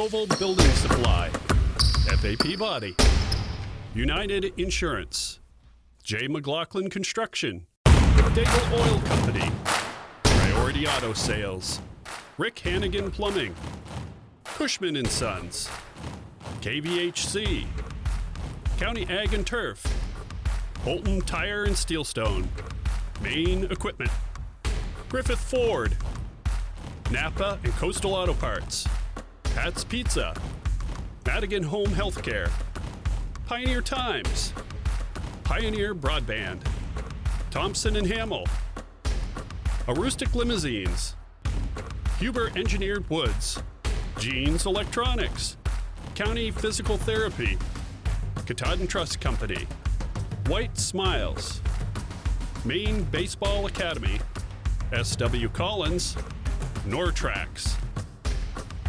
Noble Building Supply, FAP Body, United Insurance, J. McLaughlin Construction, Daigle Oil Company, Priority Auto Sales, Rick Hannigan Plumbing, Cushman & Sons, KVHC, County Ag and Turf, Bolton Tire and Steelstone, Main Equipment, Griffith Ford, Napa and Coastal Auto Parts, Pat's Pizza, Madigan Home Healthcare, Pioneer Times, Pioneer Broadband, Thompson and Hamill, Aroostook Limousines, Huber Engineered Woods, Jeans Electronics, County Physical Therapy, Katahdin Trust Company, White Smiles, Maine Baseball Academy, S.W. Collins, Nortrax,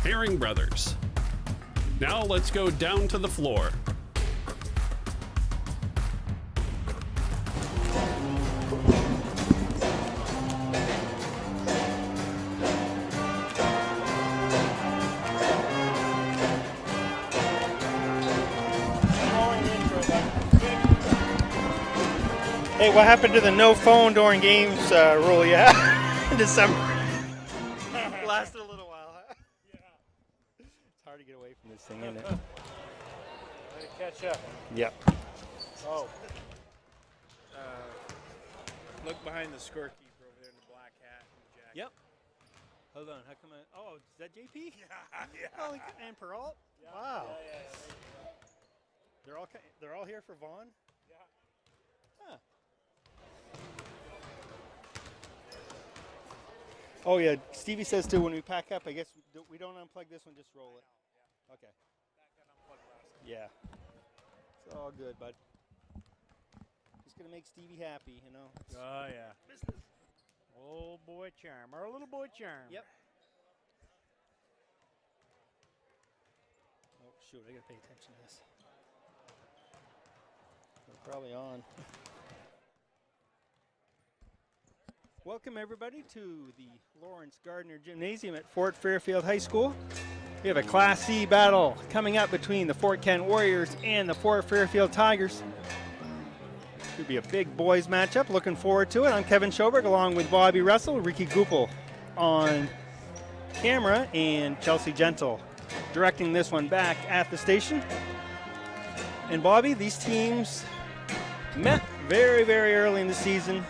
Herring Brothers. Now let's go down to the floor. Hey, what happened to the no phone during games rule you had in December? Lasted a little while, huh? Yeah. It's hard to get away from this thing, isn't it? Let it catch up. Yep. Oh. Look behind the scorekeeper over there in the black hat and the jacket. Yep. Hold on, how come oh, is that JP? Yeah. Oh, and Peralt? Yeah. Wow. Yeah. They're all here for Vaughn? Yeah. Huh. Oh yeah, Stevie says too, when we pack up, I guess we don't unplug this one, just roll it. Yeah. Okay. That got unplugged last time. Yeah. It's all good, bud. Just gonna make Stevie happy, you know. Oh yeah. Business. Old boy charm, our little boy charm. Yep. Oh shoot, I gotta pay attention to this. We're probably on. Welcome everybody to the Lawrence Gardner Gymnasium at Fort Fairfield High School. We have a Class C battle coming up between the Fort Kent Warriors and the Fort Fairfield Tigers. Should be a big boys matchup. Looking forward to it. I'm Kevin Schoberg along with Bobby Russell, Ricky Goupel on camera, and Chelsea Gentle directing this one back at the station. And Bobby, these teams met very, very early in the season.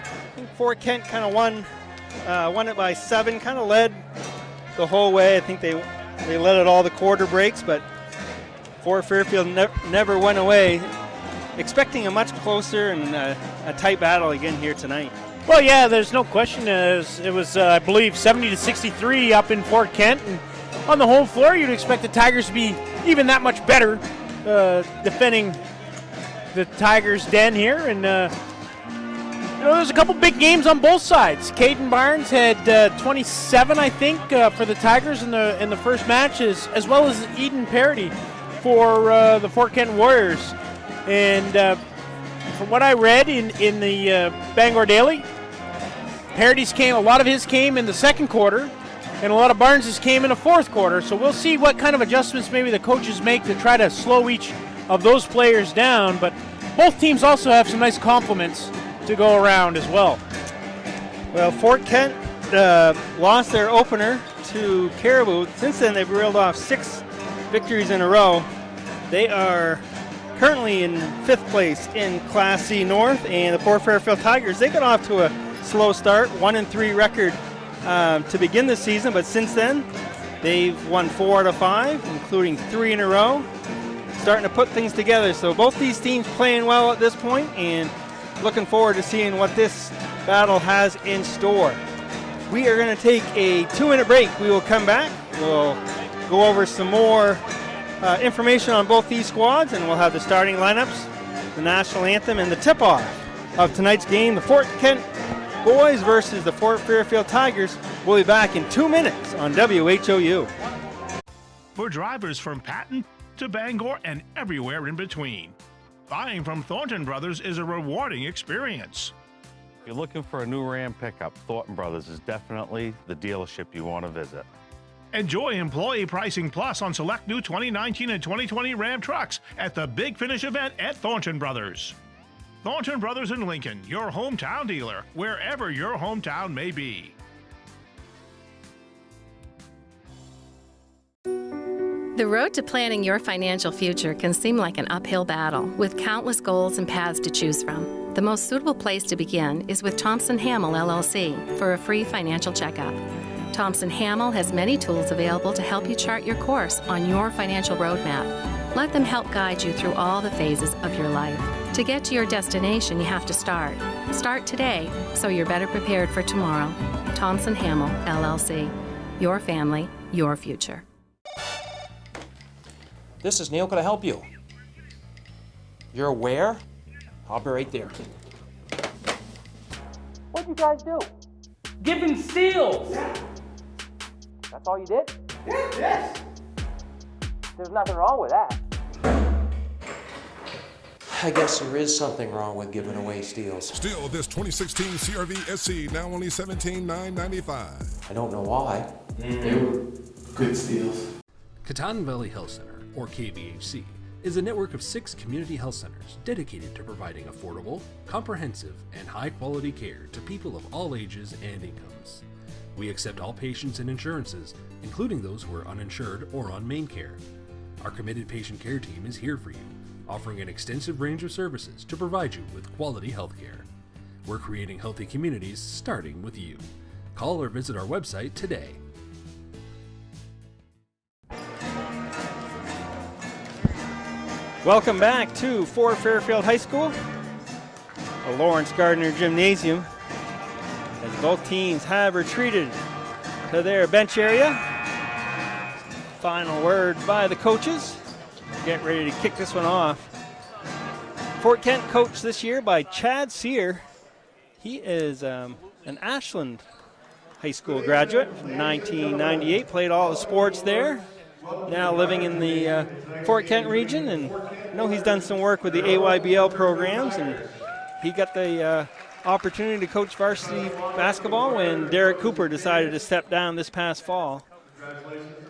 I think Fort Kent kind of won it by 7, kind of led the whole way. I think they led it all the quarter breaks, but Fort Fairfield never went away. Expecting a much closer and a tight battle again here tonight. Well, yeah, there's no question. It was, I believe, 70-63 up in Fort Kent, and on the home floor, you'd expect the Tigers to be even that much better defending the Tigers' den here, and there's a couple big games on both sides. Caden Barnes had 27, I think, for the Tigers in the first match, as well as Eden Parody for the Fort Kent Warriors. And from what I read in the Bangor Daily, a lot of his came in the second quarter, and a lot of Barnes's came in the fourth quarter. So we'll see what kind of adjustments maybe the coaches make to try to slow each of those players down. But both teams also have some nice compliments to go around as well. Well, Fort Kent lost their opener to Caribou. Since then, they've reeled off 6 victories in a row. They are currently in 5th place in Class C North, and the Fort Fairfield Tigers, they got off to a slow start, 1-3 record to begin the season, but since then, they've won 4 out of 5, including 3 in a row, starting to put things together. So both these teams playing well at this point, and looking forward to seeing what this battle has in store. We are going to take a 2-minute break. We will come back. We'll go over some more information on both these squads, and we'll have the starting lineups, the national anthem, and the tip-off of tonight's game, the Fort Kent boys versus the Fort Fairfield Tigers. We'll be back in 2 minutes on WHOU. For drivers from Patton to Bangor and everywhere in between, buying from Thornton Brothers is a rewarding experience. If you're looking for a new Ram pickup, Thornton Brothers is definitely the dealership you want to visit. Enjoy employee pricing plus on select new 2019 and 2020 Ram trucks at the Big Finish event at Thornton Brothers. Thornton Brothers in Lincoln, your hometown dealer, wherever your hometown may be. The road to planning your financial future can seem like an uphill battle, with countless goals and paths to choose from. The most suitable place to begin is with Thompson Hamel LLC for a free financial checkup. Thompson Hamel has many tools available to help you chart your course on your financial roadmap. Let them help guide you through all the phases of your life. To get to your destination, you have to start. Start today so you're better prepared for tomorrow. Thompson Hamel LLC. Your family, your future. This is Neil. Can I help you? You're where? I'll be right there. What'd you guys do? Giving steals! That's all you did? Yes! There's nothing wrong with that. I guess there is something wrong with giving away steals. Still, this 2016 CRV SC now only $17,995. I don't know why. They were good steals. Katahdin Valley Health Center, or KVHC, is a network of 6 community health centers dedicated to providing affordable, comprehensive, and high-quality care to people of all ages and incomes. We accept all patients and insurances, including those who are uninsured or on main care. Our committed patient care team is here for you, offering an extensive range of services to provide you with quality health care. We're creating healthy communities starting with you. Call or visit our website today. Welcome back to Fort Fairfield High School, the Lawrence Gardner Gymnasium, as both teams have retreated to their bench area. Final word by the coaches. Get ready to kick this one off. Fort Kent coached this year by Chad Sear. He is an Ashland High School graduate from 1998, played all the sports there. Now living in the Fort Kent region, and I know he's done some work with the AYBL programs, and he got the opportunity to coach varsity basketball when Derek Cooper decided to step down this past fall.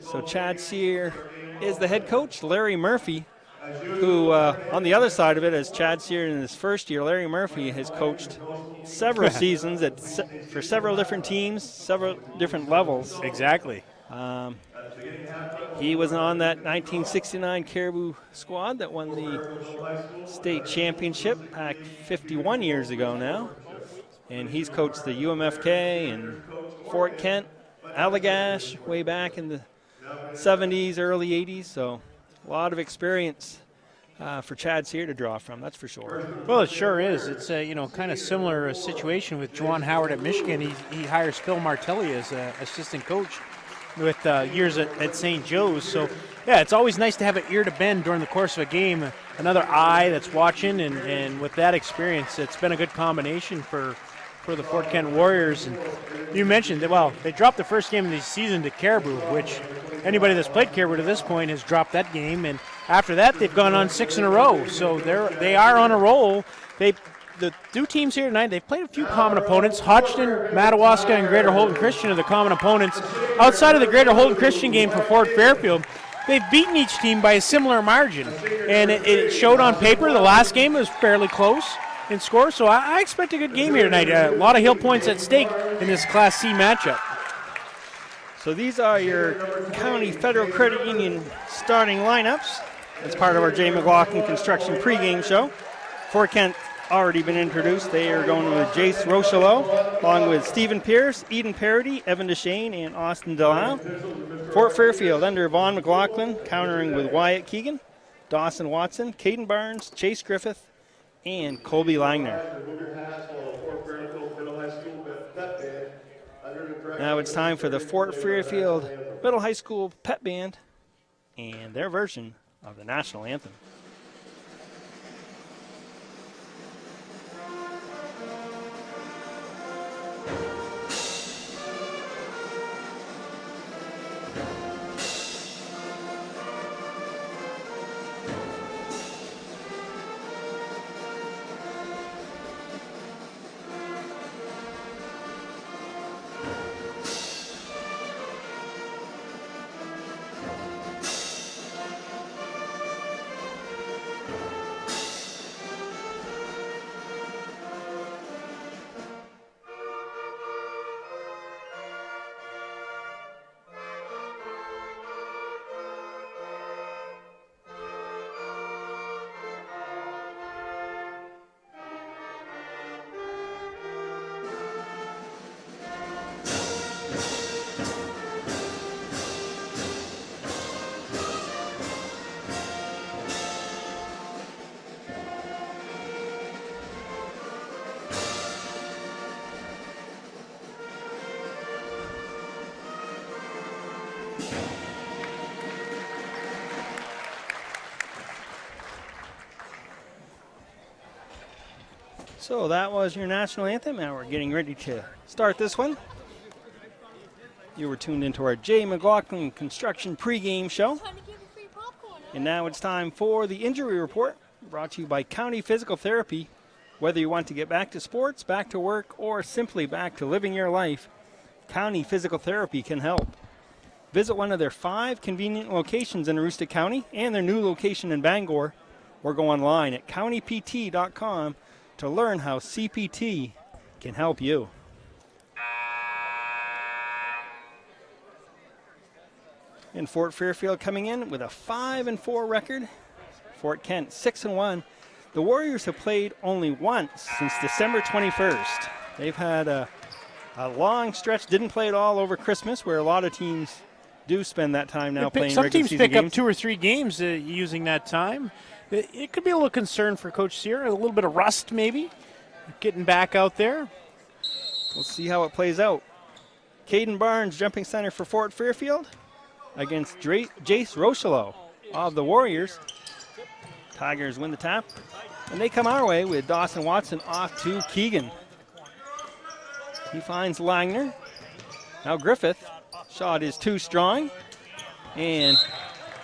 So Chad Sear is the head coach. Larry Murphy, who on the other side of it, as Chad Sear in his first year, Larry Murphy has coached several seasons for several different teams, several different levels. Exactly. He was on that 1969 Caribou squad that won the state championship back 51 years ago now. And he's coached the UMFK and Fort Kent, Allagash way back in the 70s, early 80s. So a lot of experience for Chad Sear to draw from, that's for sure. Well, it sure is. It's a kind of similar situation with Juwan Howard at Michigan. He hires Phil Martelli as assistant coach with years at St. Joe's. So, yeah, it's always nice to have an ear to bend during the course of a game, another eye that's watching, and with that experience, it's been a good combination for the Fort Kent Warriors. And you mentioned that, well, they dropped the first game of the season to Caribou, which anybody that's played Caribou to this point has dropped that game, and after that, they've gone on 6 in a row. So they are on a roll. The two teams here tonight, they've played a few common opponents. Hodgson, Madawaska, and Greater Holden Christian are the common opponents. Outside of the Greater Holden Christian game for Fort Fairfield, they've beaten each team by a similar margin. And it showed on paper. The last game was fairly close in score, so I expect a good game here tonight. A lot of Hill points at stake in this Class C matchup. So these are your County Federal Credit Union starting lineups as part of our J. McLaughlin Construction pregame show. Fort Kent already been introduced. They are going with Jace Rochelot, along with Stephen Pierce, Eden Parody, Evan Deshane, and Austin Delisle. Fort Fairfield under Vaughn McLaughlin, countering with Wyatt Keegan, Dawson Watson, Caden Barnes, Chase Griffith, and Colby Langner. Now it's time for the Fort Fairfield Middle High School Pep Band and their version of the national anthem. So that was your national anthem. Now we're getting ready to start this one. You were tuned into our Jay McLaughlin Construction pregame show. And now it's time for the injury report, brought to you by County Physical Therapy. Whether you want to get back to sports, back to work, or simply back to living your life, County Physical Therapy can help. Visit one of their 5 convenient locations in Aroostook County and their new location in Bangor, or go online at countypt.com to learn how CPT can help you. And Fort Fairfield coming in with a 5-4 record. Fort Kent 6-1. The Warriors have played only once since December 21st. They've had a long stretch, didn't play at all over Christmas, where a lot of teams do spend that time now playing some regular teams season pick games. up 2 or 3 games using that time. It could be a little concern for Coach Sierra, a little bit of rust maybe, getting back out there. We'll see how it plays out. Caden Barnes, jumping center for Fort Fairfield, against Jace Rocheleau of the Warriors. Tigers win the tap, and they come our way with Dawson Watson off to Keegan. He finds Langner. Now Griffith. Shot is too strong, and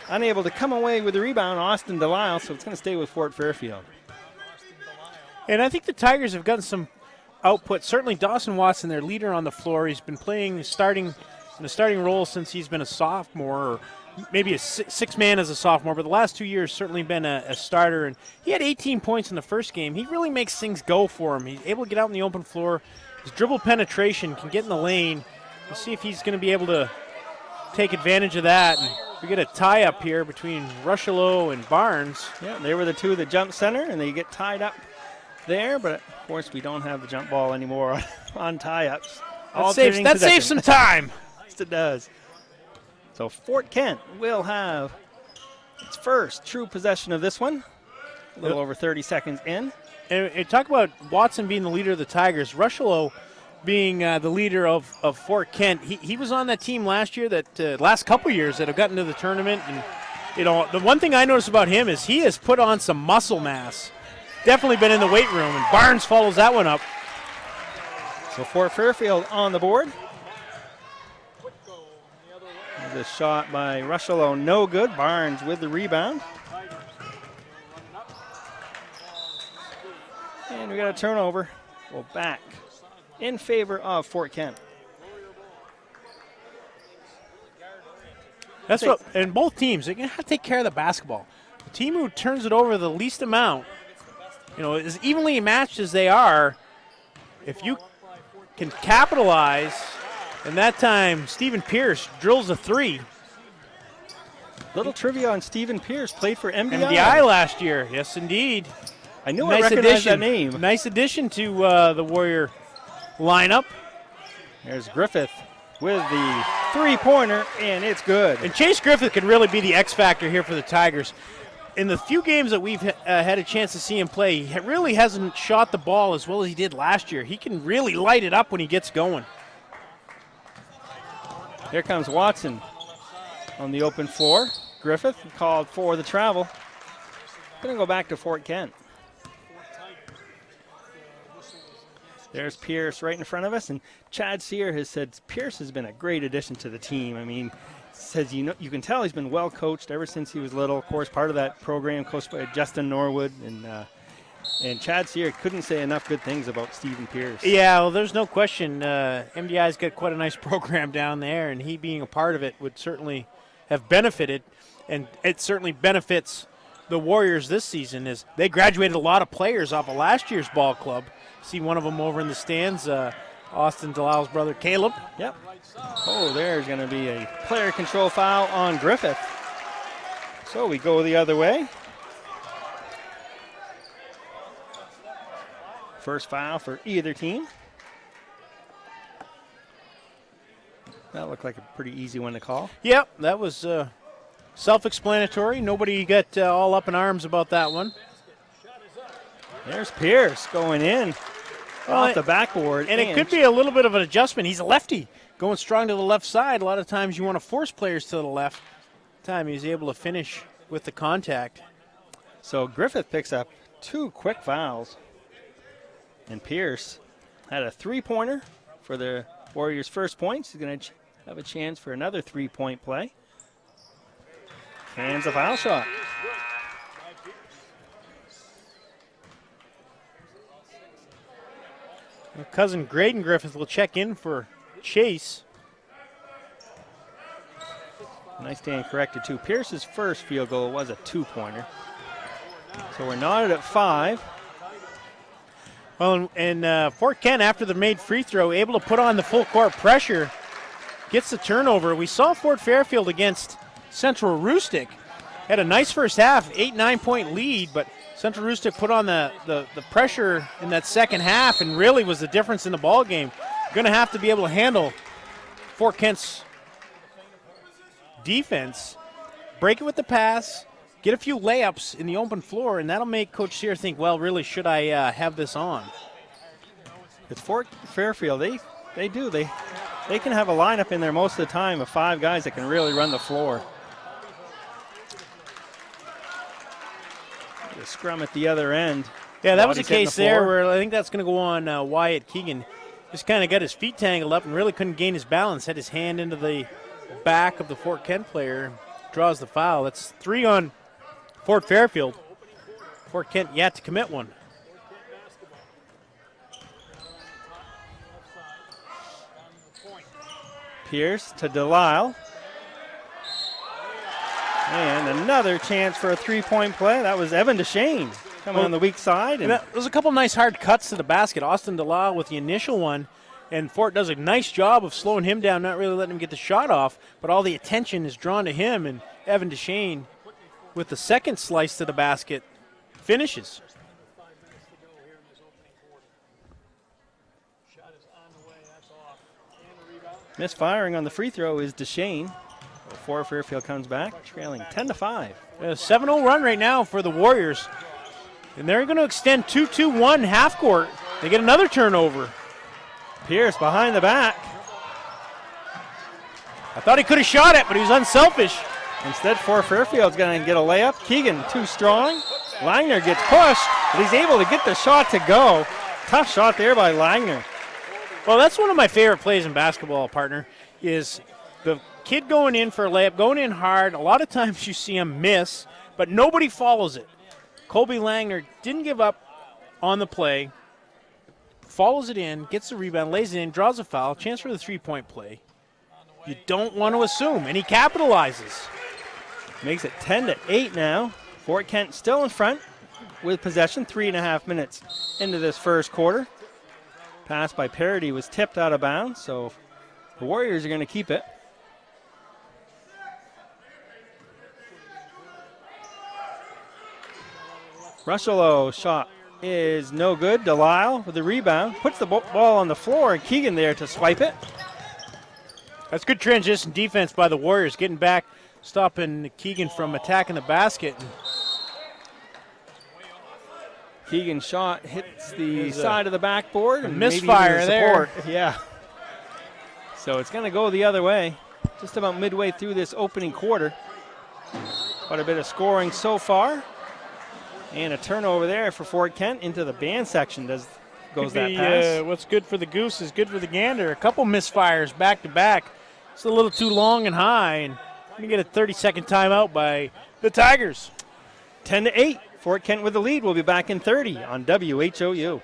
unable to come away with the rebound, Austin Delisle, so it's going to stay with Fort Fairfield. And I think the Tigers have gotten some output. Certainly Dawson Watson, their leader on the floor, he's been playing in a starting role since he's been a sophomore, or maybe a six man as a sophomore, but the last 2 years certainly been a starter. And he had 18 points in the first game. He really makes things go for him. He's able to get out in the open floor. His dribble penetration can get in the lane. We'll see if he's going to be able to take advantage of that. And we get a tie-up here between Rocheleau and Barnes. Yeah, they were the two that jumped center, and they get tied up there. But, of course, we don't have the jump ball anymore on tie-ups. That saves some time. Yes, it does. So Fort Kent will have its first true possession of this one. A little over 30 seconds in. And talk about Watson being the leader of the Tigers. Rocheleau being the leader of Fort Kent. He was on that team last year, that last couple years that have gotten to the tournament. And, you know, the one thing I noticed about him is he has put on some muscle mass. Definitely been in the weight room, and Barnes follows that one up. So Fort Fairfield on the board. The shot by Rocheleau, no good. Barnes with the rebound. And we got a turnover. Well, back in favor of Fort Kent. That's what, and both teams, they're going to have to take care of the basketball. The team who turns it over the least amount, you know, as evenly matched as they are, if you can capitalize, and that time Stephen Pierce drills a 3. Little trivia on Stephen Pierce, played for MDI. MDI last year, yes indeed. I knew I recognized that name. Nice addition to the Warrior lineup. There's Griffith with the 3-pointer, and it's good. And Chase Griffith can really be the X factor here for the Tigers. In the few games that we've had a chance to see him play, he really hasn't shot the ball as well as he did last year. He can really light it up when he gets going. Here comes Watson on the open floor. Griffith called for the travel. Going to go back to Fort Kent. There's Pierce right in front of us, and Chad Sear has said Pierce has been a great addition to the team. I mean, says you can tell he's been well coached ever since he was little. Of course, part of that program coached by Justin Norwood, and Chad Sear couldn't say enough good things about Stephen Pierce. Yeah, well, there's no question. MDI's got quite a nice program down there, and he being a part of it would certainly have benefited, and it certainly benefits the Warriors this season as they graduated a lot of players off of last year's ball club. See one of them over in the stands, Austin Delisle's brother, Caleb. Yep. Oh, there's going to be a player control foul on Griffith. So we go the other way. First foul for either team. That looked like a pretty easy one to call. Yep, that was self-explanatory. Nobody got all up in arms about that one. There's Pierce going in off the backboard. And it could be a little bit of an adjustment. He's a lefty, going strong to the left side. A lot of times you want to force players to the left. Time he's able to finish with the contact. So Griffith picks up 2 quick fouls. And Pierce had a three-pointer for the Warriors' first points. He's going to have a chance for another three-point play. Hands a foul shot. Well, cousin Graydon Griffith will check in for Chase. Nice stand corrected, too. Pierce's first field goal was a two-pointer. So we're knotted at 5. Well, and Fort Kent, after the made free throw, able to put on the full court pressure, gets the turnover. We saw Fort Fairfield against Central Aroostook. Had a nice first half, 8-9 point lead, but Central Aroostook put on the pressure in that second half and really was the difference in the ball game. Going to have to be able to handle Fort Kent's defense, break it with the pass, get a few layups in the open floor, and that'll make Coach Sear think, well, really, should I have this on? It's Fort Fairfield. They do. They can have a lineup in there most of the time of 5 guys that can really run the floor. The scrum at the other end. Yeah, that was the case there where I think that's going to go on Wyatt Keegan. Just kind of got his feet tangled up and really couldn't gain his balance. Had his hand into the back of the Fort Kent player. Draws the foul. That's 3 on Fort Fairfield. Fort Kent yet to commit one. Pierce to Delisle. And another chance for a three-point play. That was Evan DeShane coming on the weak side. And there's a couple nice hard cuts to the basket. Austin Delisle with the initial one. And Fort does a nice job of slowing him down, not really letting him get the shot off, but all the attention is drawn to him, and Evan DeShane, with the second slice to the basket, finishes. Misfiring on the free throw is DeShane. Before Fairfield comes back, trailing 10-5. A 7-0 run right now for the Warriors. And they're going to extend 2-2-1 half court. They get another turnover. Pierce behind the back. I thought he could have shot it, but he was unselfish. Instead, Fort Fairfield's going to get a layup. Keegan too strong. Langner gets pushed, but he's able to get the shot to go. Tough shot there by Langner. Well, that's one of my favorite plays in basketball, partner, is the kid going in for a layup, going in hard. A lot of times you see him miss, but nobody follows it. Colby Langner didn't give up on the play, follows it in, gets the rebound, lays it in, draws a foul, chance for the three-point play. You don't want to assume, and he capitalizes. Makes it 10-8 now. Fort Kent still in front with possession, 3.5 minutes into this first quarter. Pass by Parody was tipped out of bounds, so the Warriors are going to keep it. Rushello shot is no good. Delisle with the rebound. Puts the ball on the floor, and Keegan there to swipe it. That's good transition defense by the Warriors, getting back, stopping Keegan from attacking the basket. Keegan's shot hits the side of the backboard. And misfire there. Yeah. So it's going to go the other way. Just about midway through this opening quarter. Quite a bit of scoring so far. And a turnover there for Fort Kent into the band section. Goes that pass. What's good for the goose is good for the gander. A couple misfires back to back. It's a little too long and high. And we get a 30-second timeout by the Tigers. 10-8. Fort Kent with the lead. We'll be back in 30 on WHOU.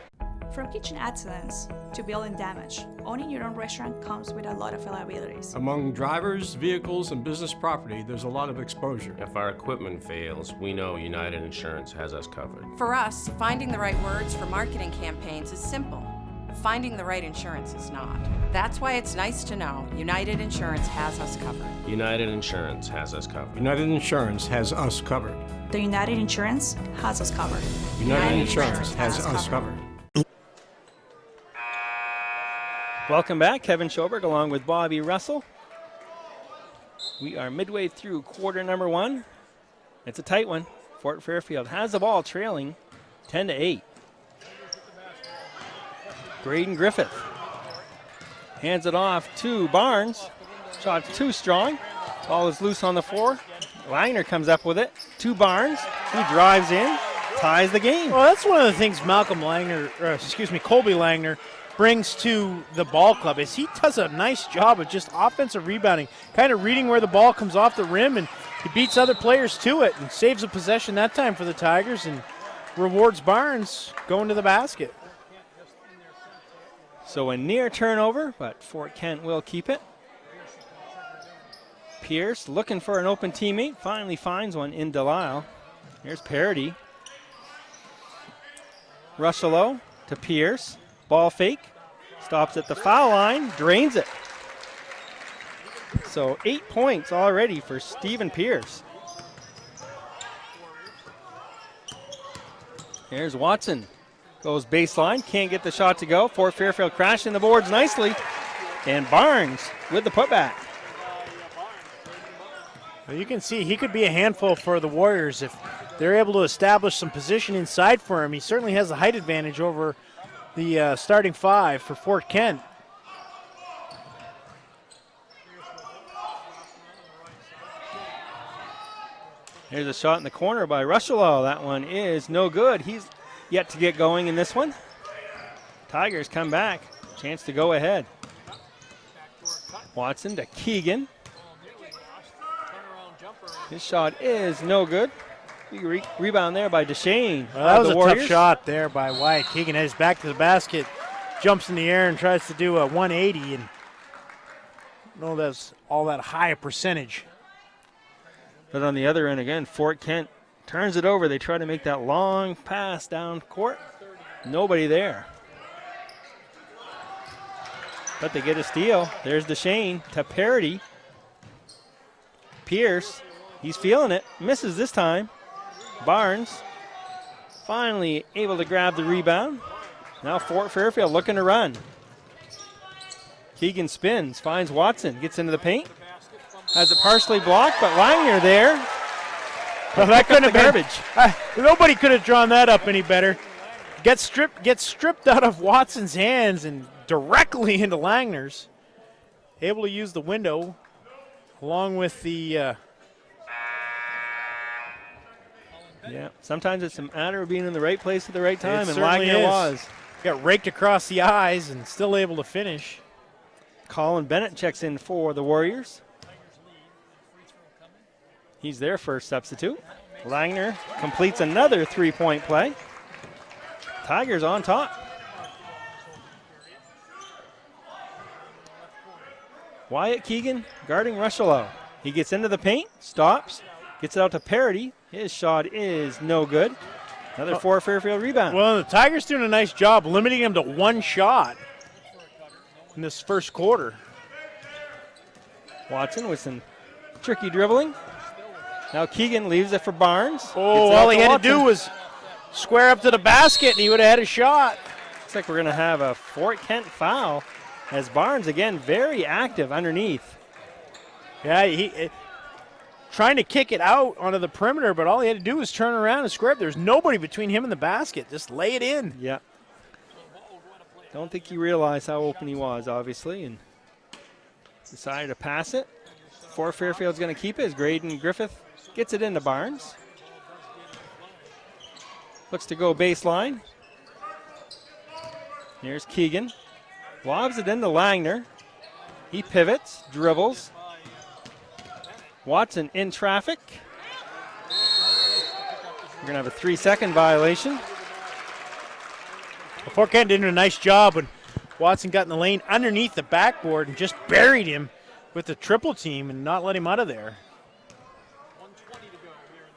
From kitchen excellence to building damage, owning your own restaurant comes with a lot of liabilities. Among drivers, vehicles, and business property, there's a lot of exposure. If our equipment fails, we know United Insurance has us covered. For us, finding the right words for marketing campaigns is simple. Finding the right insurance is not. That's why it's nice to know United Insurance has us covered. United Insurance has us covered. United Insurance has us covered. The United Insurance has us covered. United Insurance has us covered. Welcome back. Kevin Schoberg along with Bobby Russell. We are midway through quarter number 1. It's a tight one. Fort Fairfield has the ball trailing 10-8. Graydon Griffith hands it off to Barnes. Shot too strong. Ball is loose on the floor. Langner comes up with it to Barnes. He drives in, ties the game. Well, that's one of the things Colby Langner brings to the ball club is he does a nice job of just offensive rebounding, kind of reading where the ball comes off the rim, and he beats other players to it and saves a possession that time for the Tigers and rewards Barnes going to the basket. So a near turnover, but Fort Kent will keep it. Pierce looking for an open teammate, finally finds one in Delisle. Here's Parody. Rushello to Pierce. Ball fake. Stops at the foul line. Drains it. So 8 points already for Stephen Pierce. Here's Watson. Goes baseline. Can't get the shot to go. Fort Fairfield crashing the boards nicely. And Barnes with the putback. Well, you can see he could be a handful for the Warriors if they're able to establish some position inside for him. He certainly has the height advantage over the starting five for Fort Kent. Here's a shot in the corner by Rushello. That one is no good. He's yet to get going in this one. Tigers come back. Chance to go ahead. Watson to Keegan. His shot is no good. Rebound there by Deshane. Well, that was a tough shot there by Wyatt Keegan. Heads back to the basket, jumps in the air and tries to do a 180. And no, that's all that high a percentage. But on the other end again, Fort Kent turns it over. They try to make that long pass down court. Nobody there. But they get a steal. There's Deshane to Parody. Pierce, he's feeling it. Misses this time. Barnes finally able to grab the rebound. Now Fort Fairfield looking to run. Keegan spins, finds Watson, gets into the paint. Has it partially blocked, but Langner there. Well, that couldn't have been garbage. Nobody could have drawn that up any better. Gets stripped out of Watson's hands and directly into Langner's. Able to use the window along with the yeah, sometimes it's a matter of being in the right place at the right time, and certainly Langner is. was. Got raked across the eyes and still able to finish. Colin Bennett checks in for the Warriors. He's their first substitute. Langner completes another three-point play. Tigers on top. Wyatt Keegan guarding Rushello. He gets into the paint, stops, gets it out to Parody. His shot is no good. Another Fort Fairfield rebound. Well, the Tigers doing a nice job limiting him to one shot in this first quarter. Watson with some tricky dribbling. Now Keegan leaves it for Barnes. Oh, all he had to do was square up to the basket and he would have had a shot. Looks like we're going to have a Fort Kent foul as Barnes, again, very active underneath. Yeah, he trying to kick it out onto the perimeter, but all he had to do was turn around and square up. There's nobody between him and the basket. Just lay it in. Yeah. Don't think he realized how open he was, obviously, and decided to pass it. Fort Fairfield's going to keep it as Graydon Griffith gets it into Barnes. Looks to go baseline. Here's Keegan. Lobs it into Langner. He pivots, dribbles. Watson in traffic. We're going to have a 3-second violation. Well, Fort Kent did a nice job when Watson got in the lane underneath the backboard and just buried him with the triple team and not let him out of there.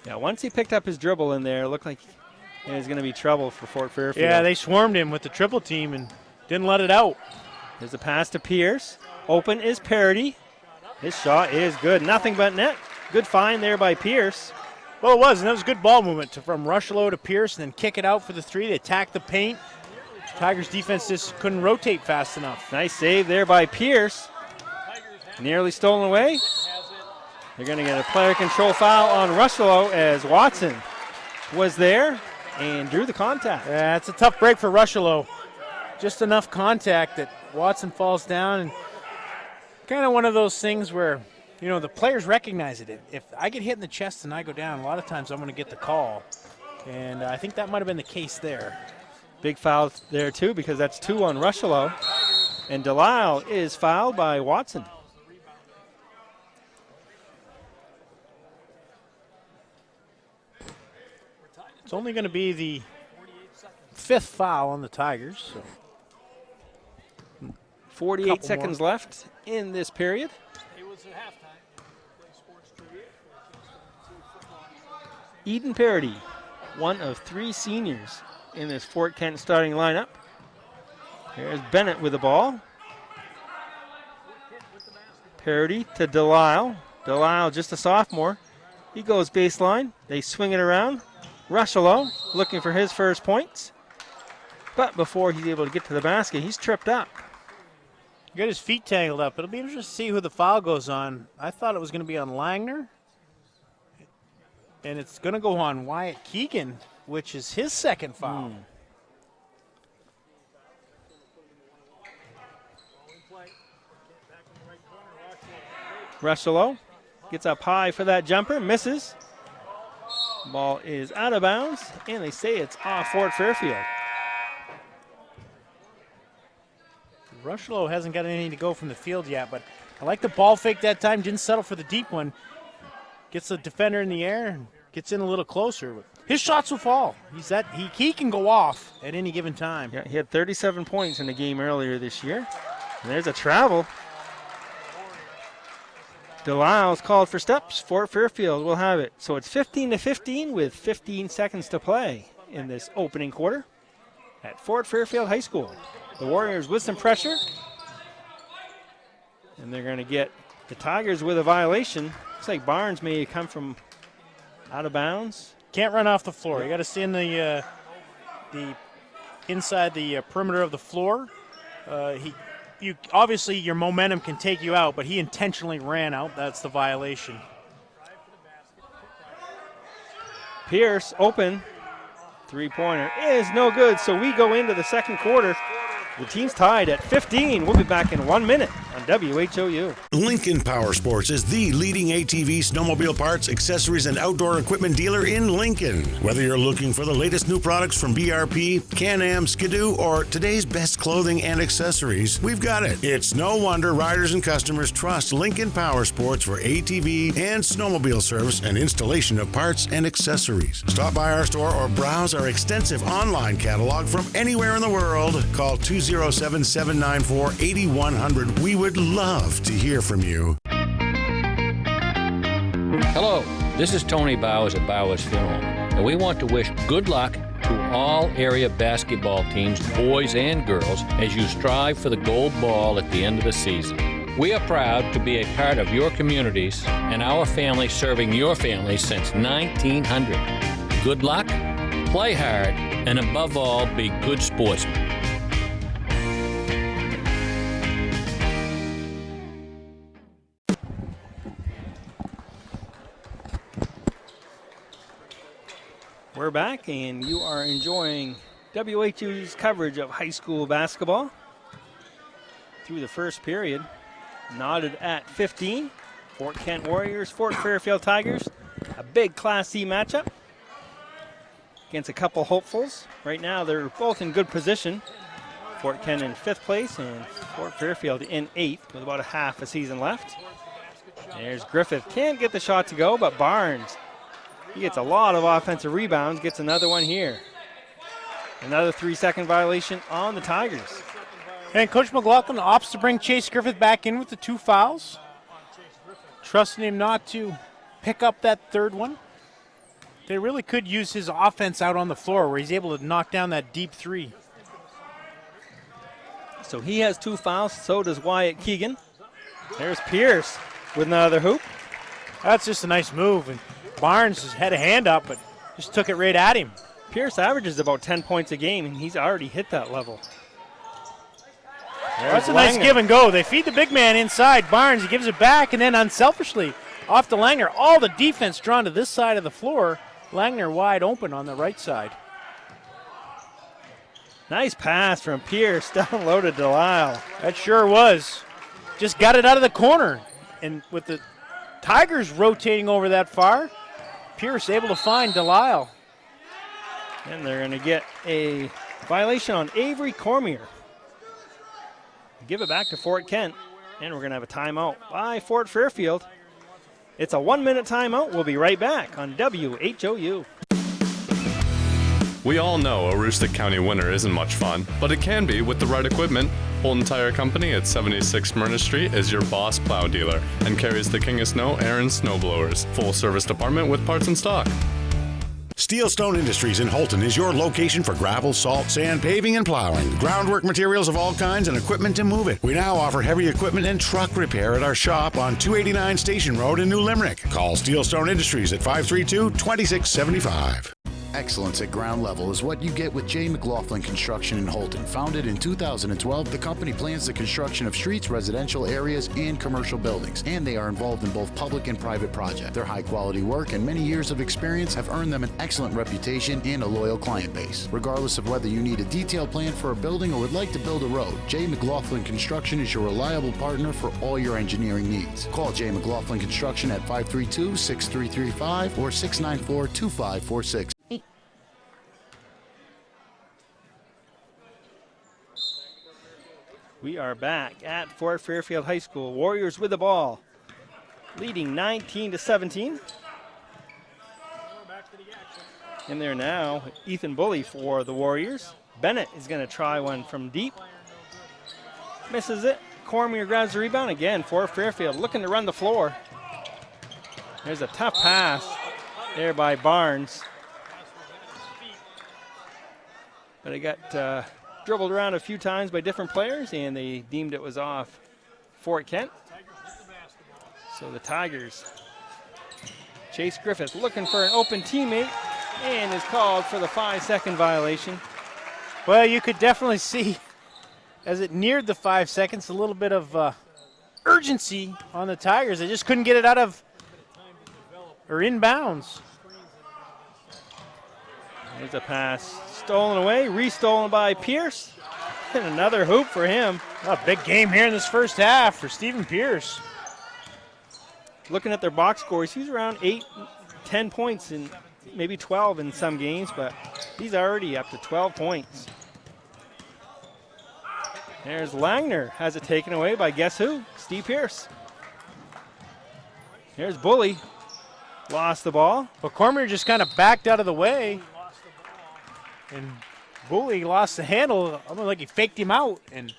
Yeah, once he picked up his dribble in there, it looked like it was going to be trouble for Fort Fairfield. Yeah, they swarmed him with the triple team and didn't let it out. There's a pass to Pierce. Open is Parody. His shot is good. Nothing but net. Good find there by Pierce. Well, it was, and that was good ball movement from Rushello to Pierce and then kick it out for the three. They attacked the paint. Tigers defense just couldn't rotate fast enough. Nice save there by Pierce. Nearly stolen away. They're going to get a player control foul on Rushello as Watson was there and drew the contact. Yeah, it's a tough break for Rushello. Just enough contact that Watson falls down, and kind of one of those things where, the players recognize it. If I get hit in the chest and I go down, a lot of times I'm going to get the call. And I think that might have been the case there. Big foul there, too, because that's 2 on Rushlow. And Delisle is fouled by Watson. It's only going to be the 5th foul on the Tigers. So 48 seconds left in this period. Eden Parody, one of 3 seniors in this Fort Kent starting lineup. Here's Bennett with the ball. Parody to Delisle. Delisle, just a sophomore. He goes baseline. They swing it around. Rushlow looking for his first points. But before he's able to get to the basket, he's tripped up. He got his feet tangled up. It'll be interesting to see who the foul goes on. I thought it was going to be on Langner. And it's going to go on Wyatt Keegan, which is his 2nd foul. Rushlow gets up high for that jumper, misses. Ball is out of bounds, and they say it's off Fort Fairfield. Rushlow hasn't got anything to go from the field yet, but I like the ball fake that time. Didn't settle for the deep one. Gets the defender in the air and gets in a little closer. His shots will fall. He can go off at any given time. Yeah, he had 37 points in the game earlier this year. And there's a travel. Delisle's called for steps. Fort Fairfield will have it. So it's 15-15 with 15 seconds to play in this opening quarter at Fort Fairfield High School. The Warriors with some pressure. And they're going to get the Tigers with a violation. Looks like Barnes may come from out of bounds. Can't run off the floor. You got to stay in the inside the perimeter of the floor. Obviously your momentum can take you out, but he intentionally ran out. That's the violation. Pierce open. 3-pointer is no good. So we go into the second quarter. The team's tied at 15. We'll be back in 1 minute on WHOU. Lincoln Power Sports is the leading ATV, snowmobile parts, accessories, and outdoor equipment dealer in Lincoln. Whether you're looking for the latest new products from BRP, Can-Am, Skidoo, or today's best clothing and accessories, we've got it. It's no wonder riders and customers trust Lincoln Power Sports for ATV and snowmobile service and installation of parts and accessories. Stop by our store or browse our extensive online catalog from anywhere in the world. Call 207-794-8100. We would love to hear from you. Hello, this is Tony Bowers at Bowers Funeral, and we want to wish good luck to all area basketball teams, boys and girls, as you strive for the gold ball at the end of the season. We are proud to be a part of your communities and our family serving your family since 1900. Good luck, play hard, and above all, be good sportsmen. We're back, and you are enjoying WHU's coverage of high school basketball. Through the first period, knotted at 15. Fort Kent Warriors, Fort Fairfield Tigers. A big Class C matchup against a couple hopefuls. Right now, they're both in good position. Fort Kent in 5th place and Fort Fairfield in 8th with about a half a season left. There's Griffith. Can't get the shot to go, but Barnes, he gets a lot of offensive rebounds, gets another one here. Another 3-second violation on the Tigers. And Coach McLaughlin opts to bring Chase Griffith back in with the 2 fouls. Trusting him not to pick up that 3rd one. They really could use his offense out on the floor where he's able to knock down that deep 3. So he has 2 fouls, so does Wyatt Keegan. There's Pierce with another hoop. That's just a nice move. And Barnes has had a hand up, but just took it right at him. Pierce averages about 10 points a game, and he's already hit that level. That's a nice give and go. They feed the big man inside. Barnes, he gives it back, and then unselfishly off to Langner. All the defense drawn to this side of the floor. Langner wide open on the right side. Nice pass from Pierce down low to Delisle. That sure was. Just got it out of the corner. And with the Tigers rotating over that far, Pierce able to find Delisle. And they're going to get a violation on Avery Cormier. Give it back to Fort Kent, and we're going to have a timeout by Fort Fairfield. It's a 1-minute timeout. We'll be right back on WHOU. We all know a Aroostook County winter isn't much fun, but it can be with the right equipment. Holton Tire Company at 76 Myrna Street is your boss plow dealer and carries the King of Snow Aaron snowblowers. Full service department with parts in stock. Steelstone Industries in Holton is your location for gravel, salt, sand, paving, and plowing. Groundwork materials of all kinds and equipment to move it. We now offer heavy equipment and truck repair at our shop on 289 Station Road in New Limerick. Call Steelstone Industries at 532-2675. Excellence at ground level is what you get with J. McLaughlin Construction in Holton. Founded in 2012, the company plans the construction of streets, residential areas, and commercial buildings, and they are involved in both public and private projects. Their high-quality work and many years of experience have earned them an excellent reputation and a loyal client base. Regardless of whether you need a detailed plan for a building or would like to build a road, J. McLaughlin Construction is your reliable partner for all your engineering needs. Call J. McLaughlin Construction at 532-6335 or 694-2546. We are back at Fort Fairfield High School. Warriors with the ball, leading 19-17. In there now, Ethan Bully for the Warriors. Bennett is going to try one from deep. Misses it. Cormier grabs the rebound again. Fort Fairfield looking to run the floor. There's a tough pass there by Barnes. But it got dribbled around a few times by different players, and they deemed it was off Fort Kent. So the Tigers. Chase Griffith looking for an open teammate and is called for the 5-second violation. Well, you could definitely see as it neared the 5 seconds a little bit of urgency on the Tigers. They just couldn't get it out of or inbounds. There's a pass stolen away, restolen by Pierce, and another hoop for him. A big game here in this first half for Stephen Pierce. Looking at their box scores, he's around 8-10 points and maybe 12 in some games, but he's already up to 12 points. There's Langner, has it taken away by guess who? Steve Pierce. Here's Bully, lost the ball. Well, Cormier just kind of backed out of the way. And Bully lost the handle, almost like he faked him out and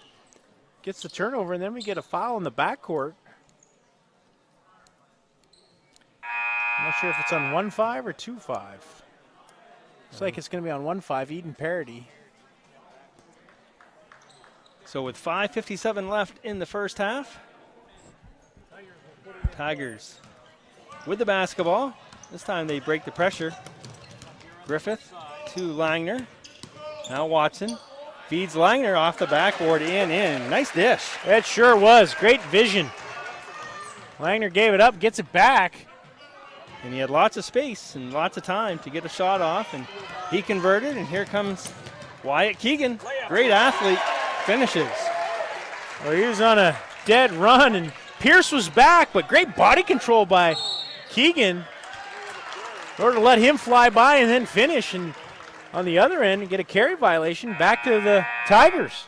gets the turnover, and then we get a foul in the backcourt. I'm not sure if it's on 1-5 or 2-5. Looks like it's going to be on 1-5, Eden Parity. So with 5:57 left in the first half, Tigers with the basketball. This time they break the pressure. Griffith to Langner. Now Watson feeds Langner off the backboard in. Nice dish. It sure was. Great vision. Langner gave it up, gets it back. And he had lots of space and lots of time to get a shot off, and he converted, and here comes Wyatt Keegan. Great athlete, finishes. Well, he was on a dead run, and Pierce was back, but great body control by Keegan in order to let him fly by and then finish, and on the other end, get a carry violation back to the Tigers.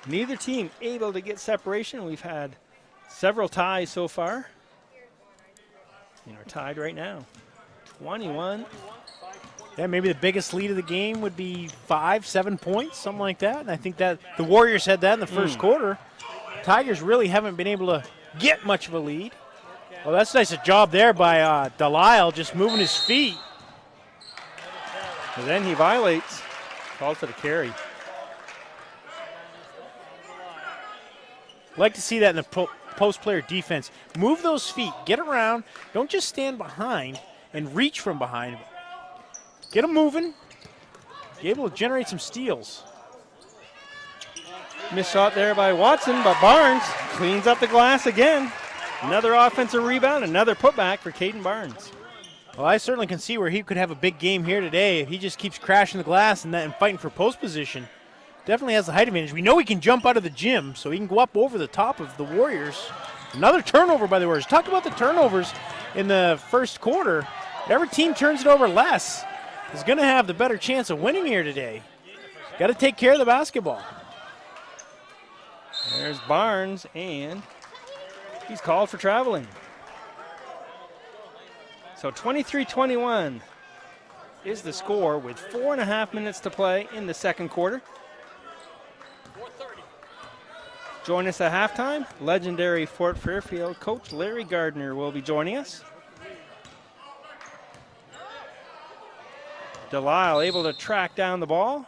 Neither team able to get separation. We've had several ties so far. And we're tied right now. 21. Yeah, maybe the biggest lead of the game would be 5-7 points, something like that. And I think that the Warriors had that in the first quarter. Tigers really haven't been able to get much of a lead. Well, that's nice a job there by Delisle, just moving his feet. And then he violates. Called for the carry. Like to see that in the post player defense. Move those feet, get around, don't just stand behind and reach from behind. Get them moving, be able to generate some steals. Missed shot there by Watson, but Barnes cleans up the glass again. Another offensive rebound, another putback for Caden Barnes. Well, I certainly can see where he could have a big game here today if he just keeps crashing the glass and fighting for post position. Definitely has the height advantage. We know he can jump out of the gym, so he can go up over the top of the Warriors. Another turnover by the Warriors. Talk about the turnovers in the first quarter, whatever team turns it over less is going to have the better chance of winning here today. Got to take care of the basketball. There's Barnes, and he's called for traveling. So 23-21 is the score with 4.5 minutes to play in the second quarter. Join us at halftime. Legendary Fort Fairfield coach Larry Gardner will be joining us. Delisle able to track down the ball.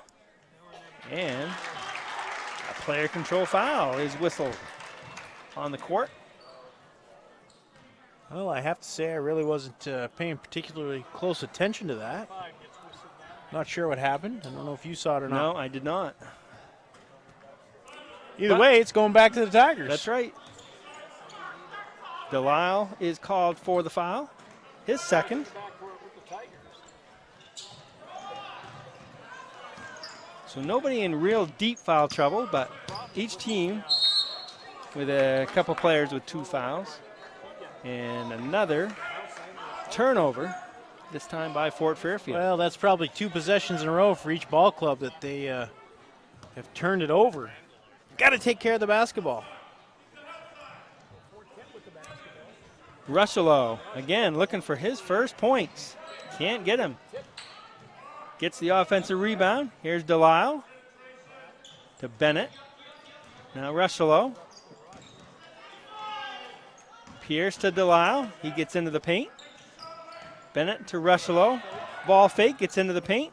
And a player control foul is whistled on the court. Well, I have to say I really wasn't paying particularly close attention to that. Not sure what happened. I don't know if you saw it or not. No, I did not. Either way, it's going back to the Tigers. That's right. Delisle is called for the foul. His second. So nobody in real deep foul trouble, but each team with a couple players with 2 fouls. And another turnover, this time by Fort Fairfield. Well, that's probably 2 possessions in a row for each ball club that they have turned it over. Got to take care of the basketball. Rushello, again, looking for his first points. Can't get him. Gets the offensive rebound. Here's Delisle to Bennett. Now Rushello. Pierce to Delisle. He gets into the paint. Bennett to Rushello. Ball fake, gets into the paint.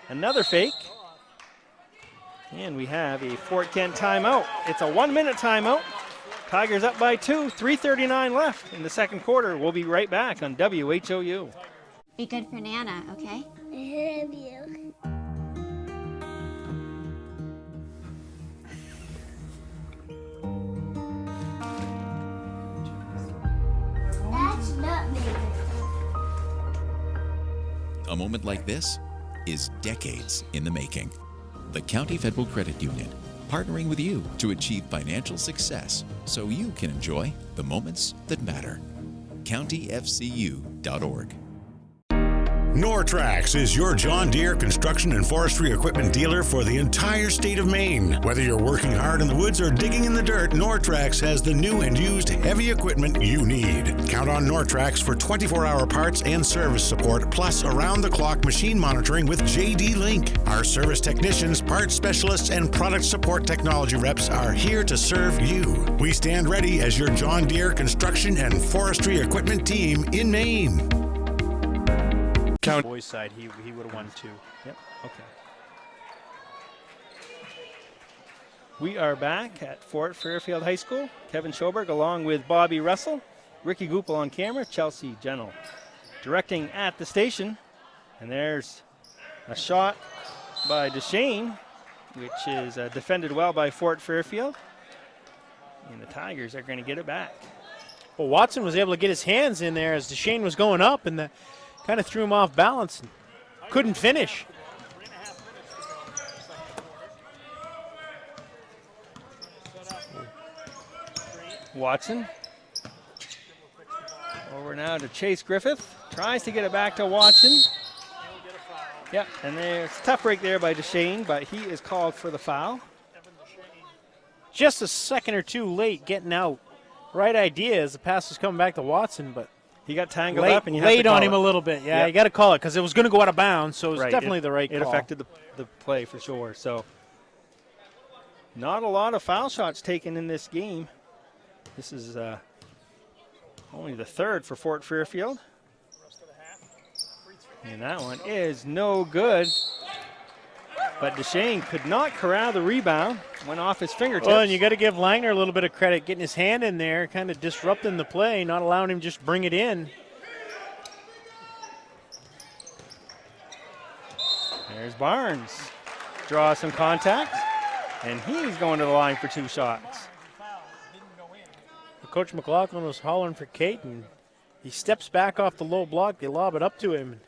Another fake. And we have a Fort Kent timeout. It's a 1-minute timeout. Tigers up by 2, 3:39 left in the second quarter. We'll be right back on WHOU. Be good for Nana, okay? I love you. That's nutmeg. A moment like this is decades in the making. The County Federal Credit Union, partnering with you to achieve financial success so you can enjoy the moments that matter. CountyFCU.org. Nortrax is your John Deere construction and forestry equipment dealer for the entire state of Maine. Whether you're working hard in the woods or digging in the dirt, Nortrax has the new and used heavy equipment you need. Count on Nortrax for 24-hour parts and service support, plus around-the-clock machine monitoring with JD Link. Our service technicians, parts specialists, and product support technology reps are here to serve you. We stand ready as your John Deere construction and forestry equipment team in Maine. Boys side, he would have won 2. Yep, okay. We are back at Fort Fairfield High School. Kevin Schoberg along with Bobby Russell, Ricky Goupel on camera, Chelsea Gentle directing at the station. And there's a shot by Deshane, which is defended well by Fort Fairfield. And the Tigers are going to get it back. Well, Watson was able to get his hands in there as Deshane was going up, and kind of threw him off balance and couldn't finish. Watson. Over now to Chase Griffith. Tries to get it back to Watson. Yep, and there's a tough break there by Deshane, but he is called for the foul. Just a second or 2 late getting out. Right idea as the pass was coming back to Watson, but he got tangled up and you laid have to on him it. A little bit. Yeah, Yep. you got to call it because it was going to go out of bounds, so it was Right. definitely the right call. It affected the play for sure. So not a lot of foul shots taken in this game. This is only the 3rd for Fort Fairfield. And that one is no good. But Deshane could not corral the rebound. Went off his fingertips. Well, and you got to give Langner a little bit of credit, getting his hand in there, kind of disrupting the play, not allowing him to just bring it in. There's Barnes. Draws some contact. And he's going to the line for 2 shots. Coach McLaughlin was hollering for Kate, and he steps back off the low block. They lob it up to him.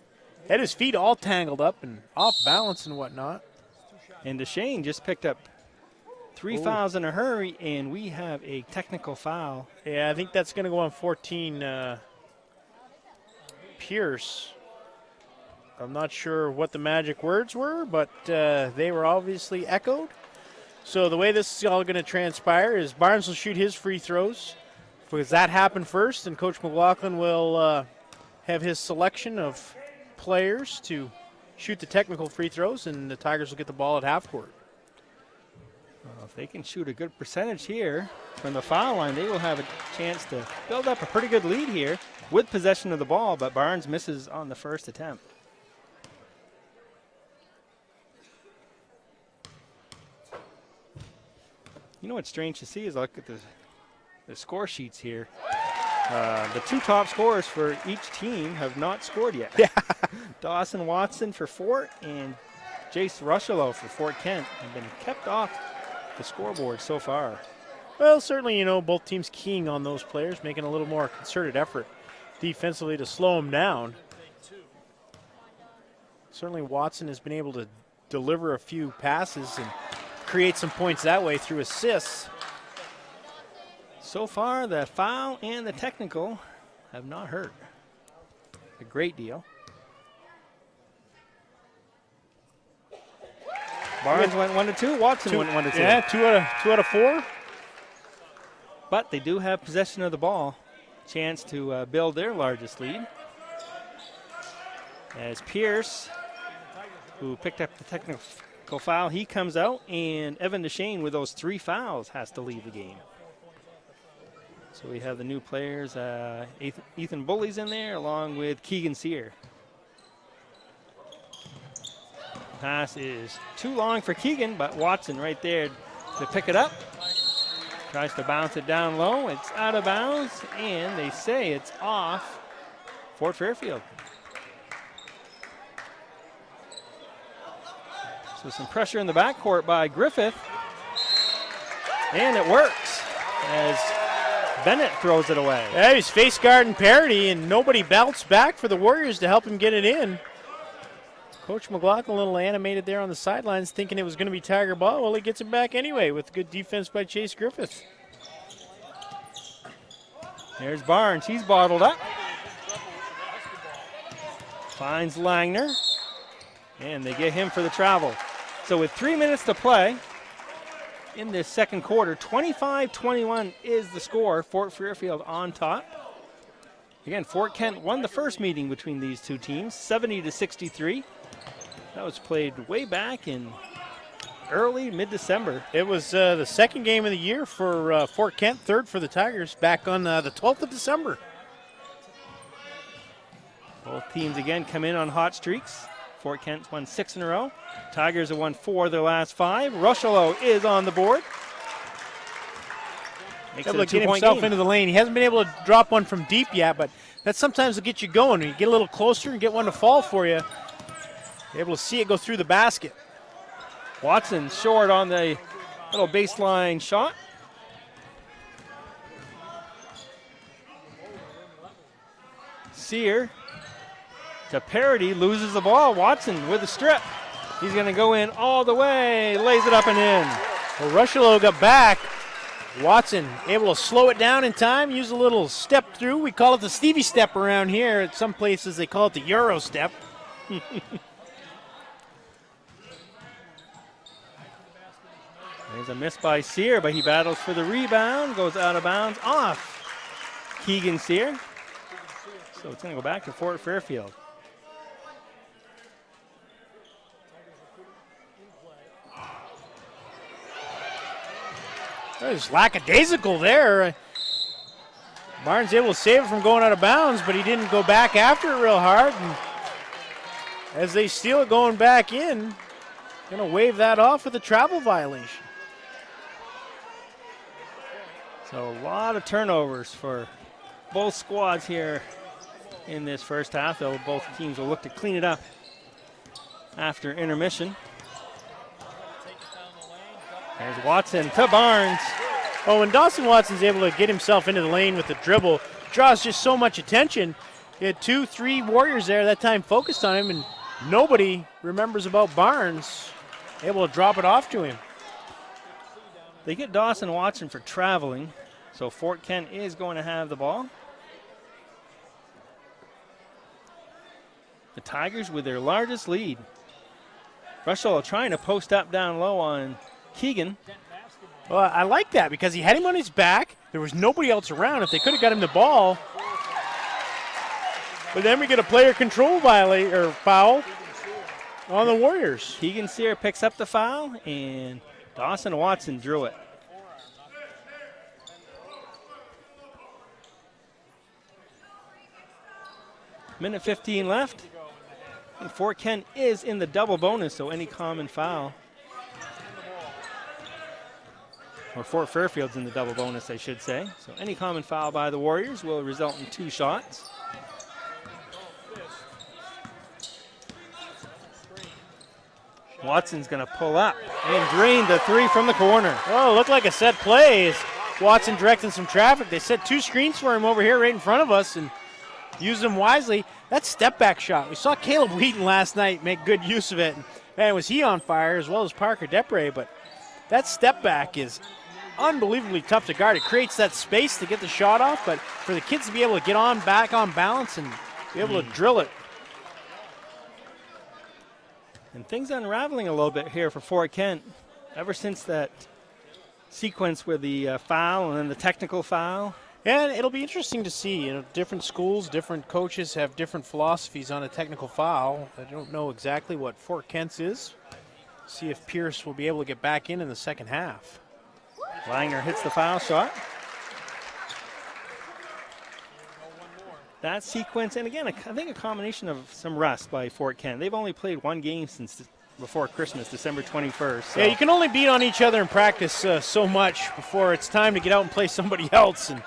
Had his feet all tangled up and off balance and whatnot. And Deshane just picked up 3 fouls in a hurry, and we have a technical foul. Yeah, I think that's going to go on 14 Pierce. I'm not sure what the magic words were, but they were obviously echoed. So the way this is all going to transpire is Barnes will shoot his free throws because that happened first, and Coach McLaughlin will have his selection of players to shoot the technical free throws, and the Tigers will get the ball at half court. Well, if they can shoot a good percentage here from the foul line, they will have a chance to build up a pretty good lead here with possession of the ball, but Barnes misses on the first attempt. You know what's strange to see is look at the score sheets here. The two top scorers for each team have not scored yet. Yeah. Dawson Watson for Fort and Jace Rushelo for Fort Kent have been kept off the scoreboard so far. Well, certainly, you know, both teams keying on those players, making a little more concerted effort defensively to slow them down. Certainly Watson has been able to deliver a few passes and create some points that way through assists. So far, the foul and the technical have not hurt a great deal. Barnes went 1 to 2. Watson went 1 to 2. Yeah, two out of 4. But they do have possession of the ball, chance to build their largest lead. As Pierce, who picked up the technical foul, he comes out, and Evan DeShane with those 3 fouls has to leave the game. So we have the new players, Ethan Bully's in there along with Keegan Sear. Pass is too long for Keegan, but Watson right there to pick it up. Tries to bounce it down low. It's out of bounds, and they say it's off Fort Fairfield. So some pressure in the backcourt by Griffith, and it works as Bennett throws it away. Yeah, he's face guarding Parity, and nobody bounced back for the Warriors to help him get it in. Coach McLaughlin a little animated there on the sidelines, thinking it was going to be Tiger ball. Well, he gets it back anyway with good defense by Chase Griffith. There's Barnes. He's bottled up. Finds Langner, and they get him for the travel. So with 3 minutes to play in this second quarter, 25-21 is the score. Fort Fairfield on top. Again, Fort Kent won the first meeting between these two teams, 70-63. That was played way back in early mid-December. It was the second game of the year for Fort Kent, third for the Tigers, back on the 12th of December. Both teams again come in on hot streaks. Fort Kent's won 6 in a row. Tigers have won 4 of their last 5. Rushelo is on the board. Makes able it a to get 2-point himself game. into the lane. He hasn't been able to drop one from deep yet, but that sometimes will get you going. When you get a little closer and get one to fall for you, you're able to see it go through the basket. Watson short on the little baseline shot. Sear to Parity, loses the ball. Watson with a strip. He's going to go in all the way, lays it up and in. Well, Rushelo got back. Watson able to slow it down in time, use a little step through. We call it the Stevie step around here. At some places they call it the Euro step. There's a miss by Sear, but he battles for the rebound, goes out of bounds off Keegan Sear. So it's going to go back to Fort Fairfield. There's lackadaisical there. Barnes able to save it from going out of bounds, but he didn't go back after it real hard. And as they steal it going back in, going to wave that off with a travel violation. So a lot of turnovers for both squads here in this first half, though both teams will look to clean it up after intermission. There's Watson to Barnes. Oh, when Dawson Watson's able to get himself into the lane with the dribble, draws just so much attention. He had 2-3 Warriors there that time focused on him, and nobody remembers about Barnes able to drop it off to him. They get Dawson Watson for traveling, so Fort Kent is going to have the ball. The Tigers with their largest lead. Russell trying to post up down low on Keegan. Well, I like that because he had him on his back. There was nobody else around. If they could have got him the ball. But then we get a player control foul on the Warriors. Keegan Sear picks up the foul, and Dawson Watson drew it. Minute 15 left. And Fort Kent is in the double bonus, so any common foul. Or Fort Fairfield's in the double bonus, I should say. So any common foul by the Warriors will result in 2 shots. Watson's going to pull up and drain the 3 from the corner. Oh, looked like a set play. Is Watson directing some traffic. They set 2 screens for him over here right in front of us and used them wisely. That step-back shot. We saw Caleb Wheaton last night make good use of it. Man, was he on fire as well as Parker Depre, but that step-back is unbelievably tough to guard. It creates that space to get the shot off, but for the kids to be able to get back on balance and be able to drill it. And things unraveling a little bit here for Fort Kent. Ever since that sequence with the foul and then the technical foul. And it'll be interesting to see. Different schools, different coaches have different philosophies on a technical foul. I don't know exactly what Fort Kent's is. See if Pierce will be able to get back in the second half. Langer hits the foul shot. That sequence, and again, I think a combination of some rust by Fort Kent. They've only played 1 game since before Christmas, December 21st. So. Yeah, you can only beat on each other in practice so much before it's time to get out and play somebody else. And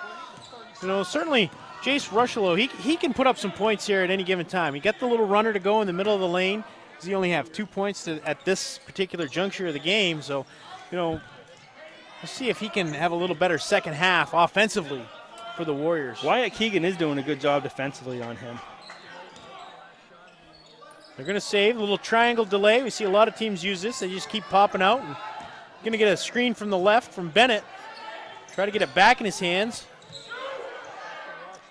certainly Jace Rushlow, he can put up some points here at any given time. He got the little runner to go in the middle of the lane. He only have 2 points at this particular juncture of the game. So, we'll see if he can have a little better second half offensively for the Warriors. Wyatt Keegan is doing a good job defensively on him. They're going to save a little triangle delay. We see a lot of teams use this. They just keep popping out. And going to get a screen from the left from Bennett. Try to get it back in his hands.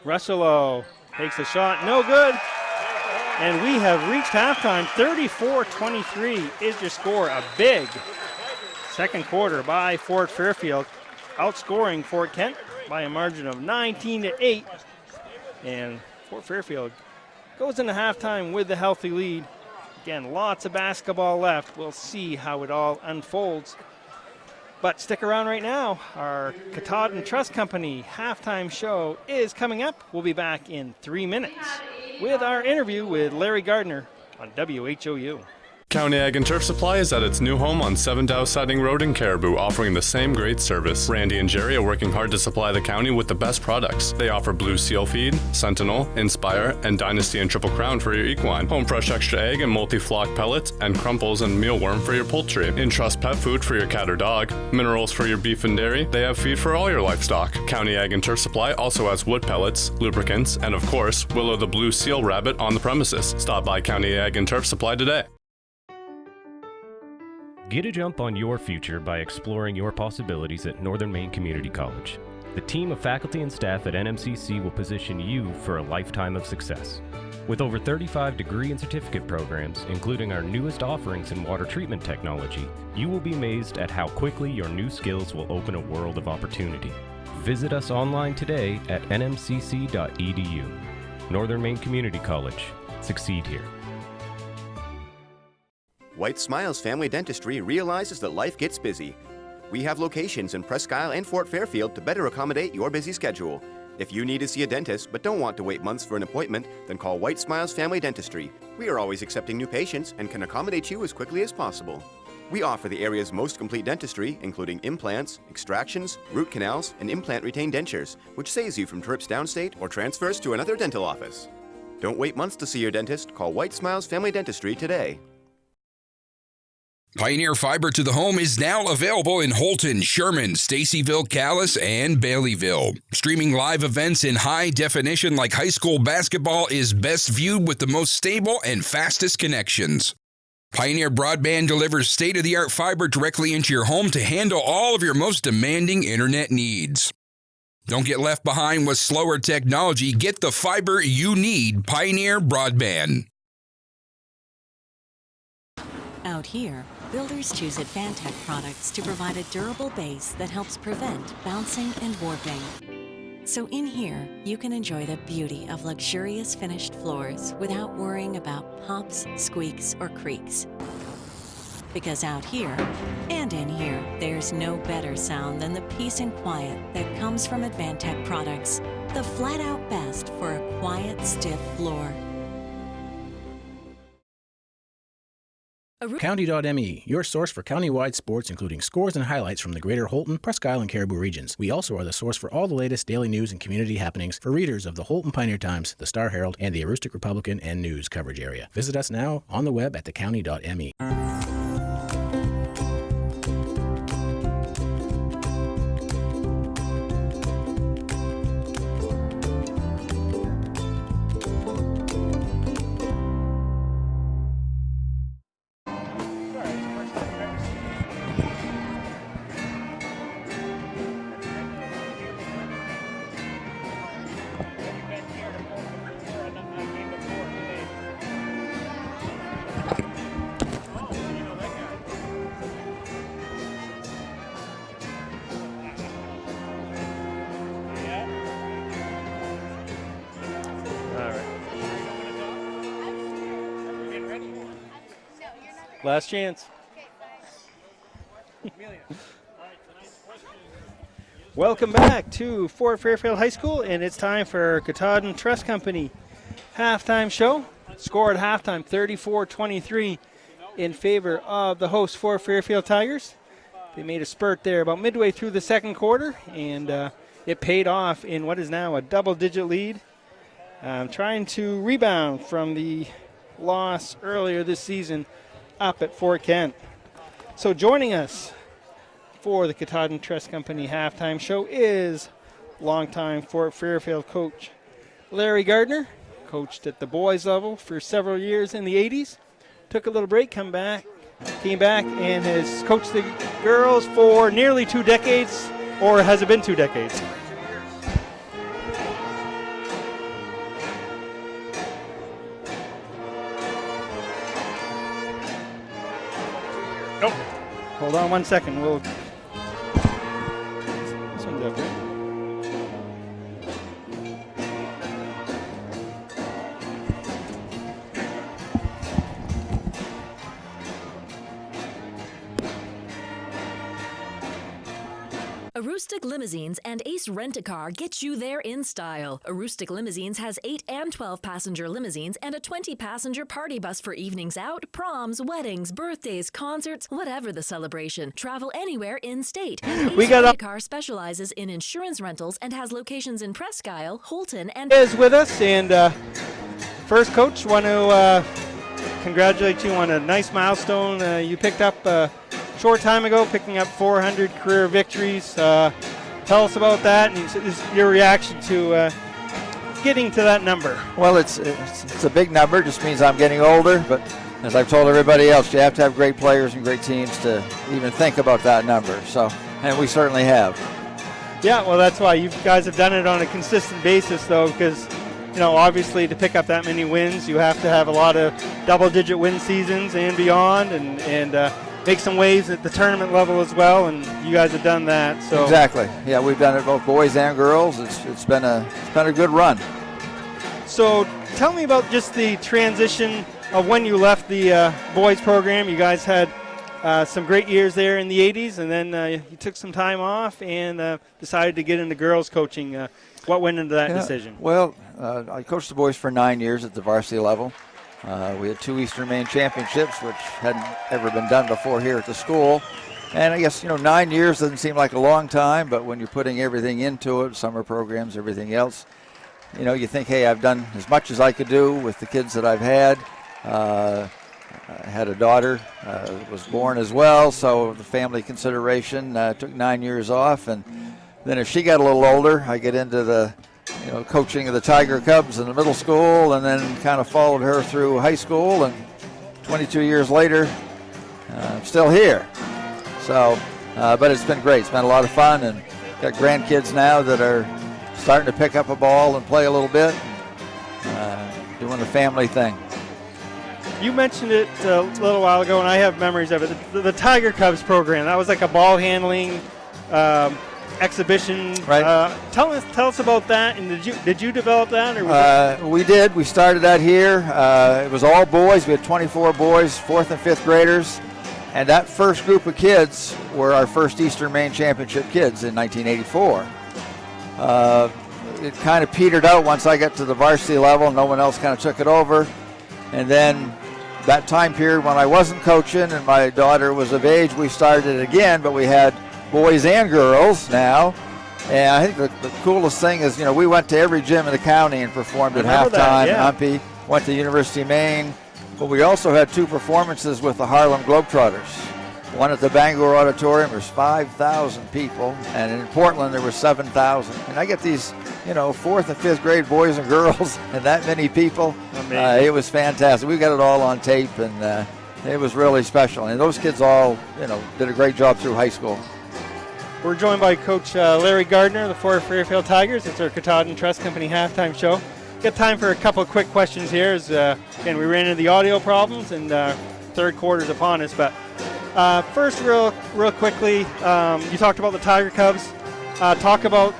Russell takes a shot. No good. And we have reached halftime. 34-23 is your score. A big second quarter by Fort Fairfield, outscoring Fort Kent by a margin of 19-8. And Fort Fairfield goes into halftime with the healthy lead. Again, lots of basketball left. We'll see how it all unfolds. But stick around right now. Our Katahdin Trust Company halftime show is coming up. We'll be back in 3 minutes with our interview with Larry Gardner on WHOU. County Ag and Turf Supply is at its new home on 7 Dow Siding Road in Caribou, offering the same great service. Randy and Jerry are working hard to supply the county with the best products. They offer Blue Seal Feed, Sentinel, Inspire, and Dynasty and Triple Crown for your equine, Home Fresh Extra Egg and Multi-Flock Pellets, and Crumples and Mealworm for your poultry, Entrust Pet Food for your cat or dog, Minerals for your beef and dairy. They have feed for all your livestock. County Ag and Turf Supply also has wood pellets, lubricants, and of course, Willow the Blue Seal Rabbit on the premises. Stop by County Ag and Turf Supply today. Get a jump on your future by exploring your possibilities at Northern Maine Community College. The team of faculty and staff at NMCC will position you for a lifetime of success. With over 35 degree and certificate programs, including our newest offerings in water treatment technology, you will be amazed at how quickly your new skills will open a world of opportunity. Visit us online today at nmcc.edu. Northern Maine Community College. Succeed here. White Smiles Family Dentistry realizes that life gets busy. We have locations in Presque Isle and Fort Fairfield to better accommodate your busy schedule. If you need to see a dentist but don't want to wait months for an appointment, then call White Smiles Family Dentistry. We are always accepting new patients and can accommodate you as quickly as possible. We offer the area's most complete dentistry, including implants, extractions, root canals, and implant-retained dentures, which saves you from trips downstate or transfers to another dental office. Don't wait months to see your dentist. Call White Smiles Family Dentistry today. Pioneer Fiber to the Home is now available in Holton, Sherman, Stacyville, Calais, and Baileyville. Streaming live events in high definition like high school basketball is best viewed with the most stable and fastest connections. Pioneer Broadband delivers state-of-the-art fiber directly into your home to handle all of your most demanding internet needs. Don't get left behind with slower technology. Get the fiber you need, Pioneer Broadband. Out here, builders choose Advantech products to provide a durable base that helps prevent bouncing and warping. So in here, you can enjoy the beauty of luxurious finished floors without worrying about pops, squeaks, or creaks. Because out here, and in here, there's no better sound than the peace and quiet that comes from Advantech products. The flat-out best for a quiet, stiff floor. County.me, your source for county-wide sports, including scores and highlights from the greater Holton, Presque Isle, and Caribou regions. We also are the source for all the latest daily news and community happenings for readers of the Holton Pioneer Times, the Star Herald, and the Aroostook Republican and News coverage area. Visit us now on the web at thecounty.me. Last chance. Welcome back to Fort Fairfield High School, and it's time for Katahdin Trust Company halftime show. Score at halftime 34-23 in favor of the host Fort Fairfield Tigers. They made a spurt there about midway through the second quarter, and it paid off in what is now a double-digit lead. Trying to rebound from the loss earlier this season up at Fort Kent. So joining us for the Katahdin Trust Company halftime show is longtime Fort Fairfield coach Larry Gardner. Coached at the boys level for several years in the 80s. Took a little break, came back, and has coached the girls for nearly 2 decades, or has it been 2 decades? Oh, hold on 1 second. This one's up, right? Aroostook Limousines and Ace Rent-A-Car get you there in style. Aroostook Limousines has 8 and 12 passenger limousines and a 20 passenger party bus for evenings out, proms, weddings, birthdays, concerts, whatever the celebration. Travel anywhere in state. And Ace Rent-A-Car specializes in insurance rentals and has locations in Presque Isle, Holton, and is with us, and first, coach, want to congratulate you on a nice milestone you picked up short time ago, picking up 400 career victories. Tell us about that and your reaction to getting to that number. Well, it's a big number. Just means I'm getting older, but as I've told everybody else, you have to have great players and great teams to even think about that number. So, and we certainly have. Yeah, well, that's why you guys have done it on a consistent basis, though, because obviously to pick up that many wins, you have to have a lot of double-digit win seasons and beyond, and make some waves at the tournament level as well, and you guys have done that. So exactly. Yeah, we've done it both boys and girls. It's been a good run. So tell me about just the transition of when you left the boys program. You guys had some great years there in the 80s, and then you took some time off and decided to get into girls coaching. What went into that decision? Well, I coached the boys for 9 years at the varsity level. We had 2 Eastern Maine championships, which hadn't ever been done before here at the school. And I guess, 9 years doesn't seem like a long time, but when you're putting everything into it, summer programs, everything else, you think, hey, I've done as much as I could do with the kids that I've had. I had a daughter, was born as well, so the family consideration took 9 years off. And then as she got a little older, I get into the coaching of the Tiger Cubs in the middle school, and then kind of followed her through high school, and 22 years later, I'm still here. So, but it's been great. It's been a lot of fun, and got grandkids now that are starting to pick up a ball and play a little bit, doing the family thing. You mentioned it a little while ago, and I have memories of it. The Tiger Cubs program, that was like a ball handling exhibition. Right. Tell us about that. And did you develop that? Or was We did. We started that here. It was all boys. We had 24 boys, 4th and 5th graders. And that first group of kids were our first Eastern Maine Championship kids in 1984. It kind of petered out once I got to the varsity level. No one else kind of took it over. And then that time period when I wasn't coaching and my daughter was of age, we started it again, but we had boys and girls now. And I think the coolest thing is, we went to every gym in the county and performed at halftime. Umpy went to University of Maine. But we also had 2 performances with the Harlem Globetrotters. One at the Bangor Auditorium, there was 5,000 people, and in Portland there were 7,000. And I get these, 4th and 5th grade boys and girls and that many people. It was fantastic. We got it all on tape, and it was really special. And those kids all, did a great job through high school. We're joined by Coach Larry Gardner of the Fort Fairfield Tigers. It's our Katahdin Trust Company halftime show. Got time for a couple of quick questions here. Again, we ran into the audio problems, and third quarter's upon us. But first, real quickly, you talked about the Tiger Cubs. Talk about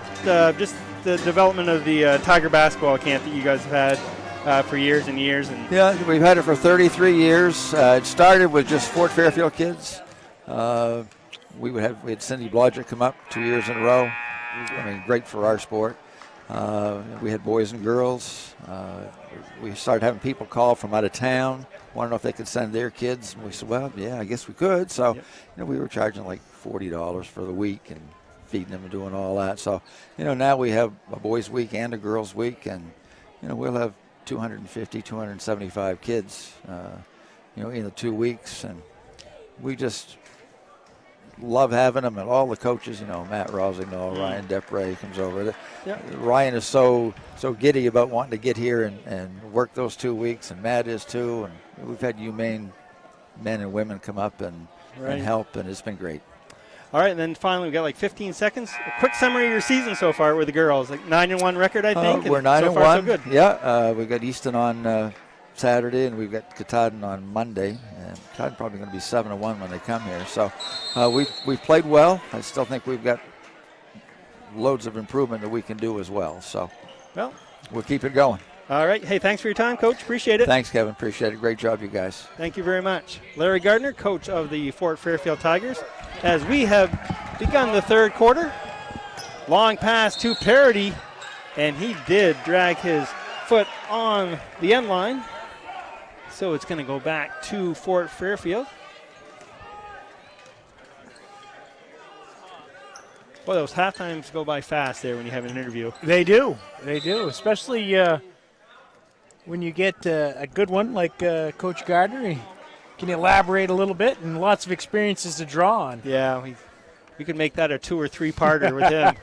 just the development of the Tiger basketball camp that you guys have had for years and years. And yeah, we've had it for 33 years. It started with just Fort Fairfield kids. We had Cindy Blodgett come up 2 years in a row. Great for our sport. We had boys and girls. We started having people call from out of town, want to know if they could send their kids. And we said, well, yeah, I guess we could. So, we were charging like $40 for the week and feeding them and doing all that. So, now we have a boys' week and a girls' week, and, we'll have 250, 275 kids, in the 2 weeks. And we just love having them, and all the coaches, Matt Rosignol, Ryan Depre comes over. Ryan is so giddy about wanting to get here and work those 2 weeks, and Matt is too. And we've had UMaine men and women come up and help, and it's been great. All right, and then finally, we've got like 15 seconds. A quick summary of your season so far with the girls. Like 9-1 record, I think. We're 9-1. So far, so good. Yeah, we've got Easton on Saturday, and we've got Katahdin on Monday. And Katahdin probably going to be 7-1 when they come here. So we've played well. I still think we've got loads of improvement that we can do as well. So we'll keep it going. All right. Hey, thanks for your time, Coach. Appreciate it. Thanks, Kevin. Appreciate it. Great job, you guys. Thank you very much. Larry Gardner, coach of the Fort Fairfield Tigers. As we have begun the third quarter, long pass to Parody, and he did drag his foot on the end line. So it's going to go back to Fort Fairfield. Boy, those halftimes go by fast there when you have an interview. They do, especially when you get a good one like Coach Gardner. He can elaborate a little bit, and lots of experiences to draw on. Yeah, we could make that a 2 or 3 parter with him.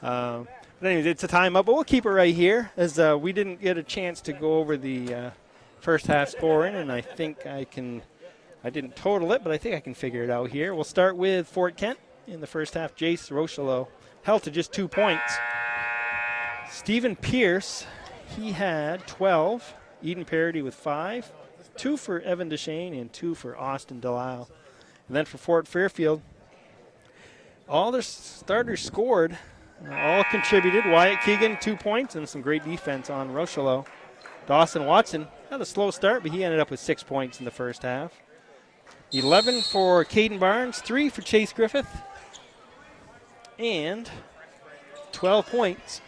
But anyways, it's a timeout, but we'll keep it right here as we didn't get a chance to go over the first half scoring, and I think I didn't total it, but I think I can figure it out here. We'll start with Fort Kent in the first half. Jace Rocheleau held to just 2 points. Stephen Pierce, he had 12. Eden Parody with 5. 2 for Evan Deshane and 2 for Austin Delisle. And then for Fort Fairfield, all their starters scored, all contributed. Wyatt Keegan, 2 points, and some great defense on Rocheleau. Dawson Watson had a slow start, but he ended up with 6 points in the first half. 11 for Caden Barnes, 3 for Chase Griffith, and 12 points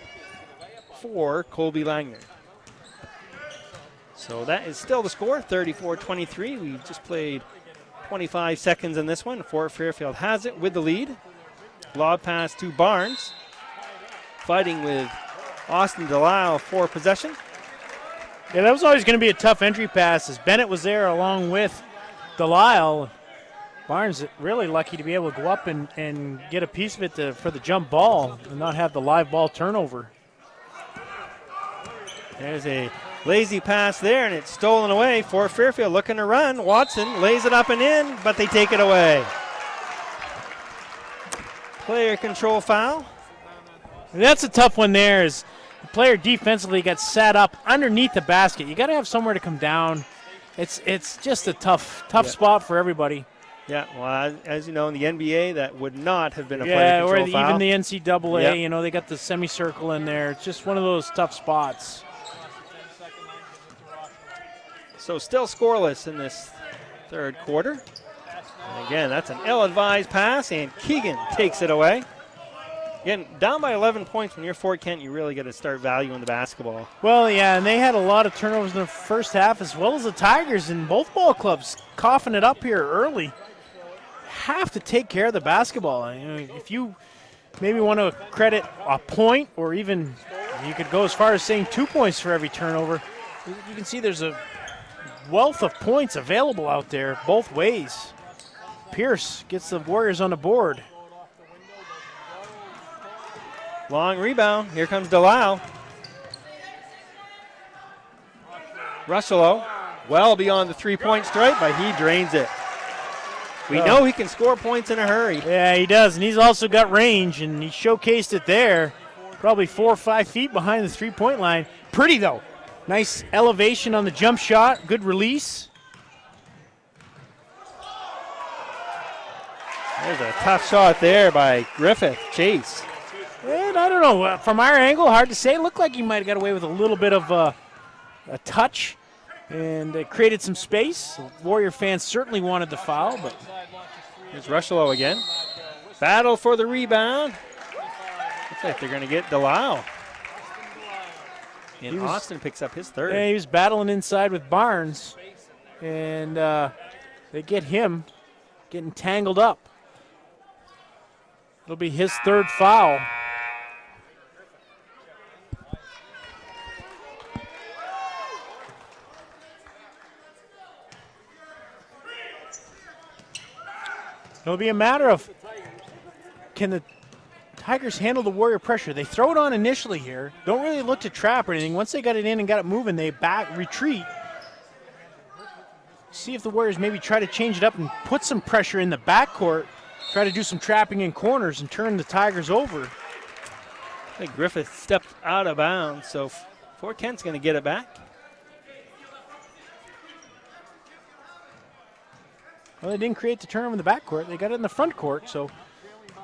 for Colby Langner. So that is still the score, 34-23. We just played 25 seconds in this one. Fort Fairfield has it with the lead. Lob pass to Barnes. Fighting with Austin Delisle for possession. Yeah, that was always going to be a tough entry pass as Bennett was there along with Delisle. Barnes really lucky to be able to go up and get a piece of it for the jump ball and not have the live ball turnover. There's a lazy pass there, and it's stolen away. Fort Fairfield looking to run. Watson lays it up and in, but they take it away. Player control foul. And that's a tough one there. The player defensively got set up underneath the basket. You got to have somewhere to come down It's just a tough spot for everybody. Yeah, well, as you know, in the NBA, that would not have been a player Yeah, control or foul. even the NCAA, Yep. you know, they got the semicircle in there. It's just one of those tough spots. So still scoreless in this third quarter. And again, that's an ill-advised pass, and Keegan takes it away. Again, down by 11 points when you're Fort Kent, you really got to start valuing the basketball. Well, yeah, and they had a lot of turnovers in the first half, as well as the Tigers, and both ball clubs coughing it up here early. Have to take care of the basketball. You know, if you maybe want to credit a point, or even you could go as far as saying 2 points for every turnover, you can see there's a wealth of points available out there both ways. Pierce gets the Warriors on the board. Long rebound. Here comes Delisle. Russello, well beyond the three-point stripe, but he drains it. We know he can score points in a hurry. Yeah, he does, and he's also got range, and he showcased it there. Probably 4 or 5 feet behind the three-point line. Pretty, though. Nice elevation on the jump shot. Good release. There's a tough shot there by Griffith. Chase. And I don't know, from our angle, hard to say. It looked like he might have got away with a little bit of a touch, and it created some space. Warrior fans certainly wanted the foul, but here's Russello again. Battle for the rebound. Looks like they're going to get Delisle. And Austin picks up his third. Yeah, he was battling inside with Barnes, and they get him getting tangled up. It'll be his third foul. It'll be a matter of, can the Tigers handle the Warrior pressure? They throw it on initially here. Don't really look to trap or anything. Once they got it in and got it moving, they retreat. See if the Warriors maybe try to change it up and put some pressure in the backcourt, try to do some trapping in corners and turn the Tigers over. I think Griffith stepped out of bounds, so Fort Kent's going to get it back. Well, they didn't create the turnover in the backcourt. They got it in the front court, so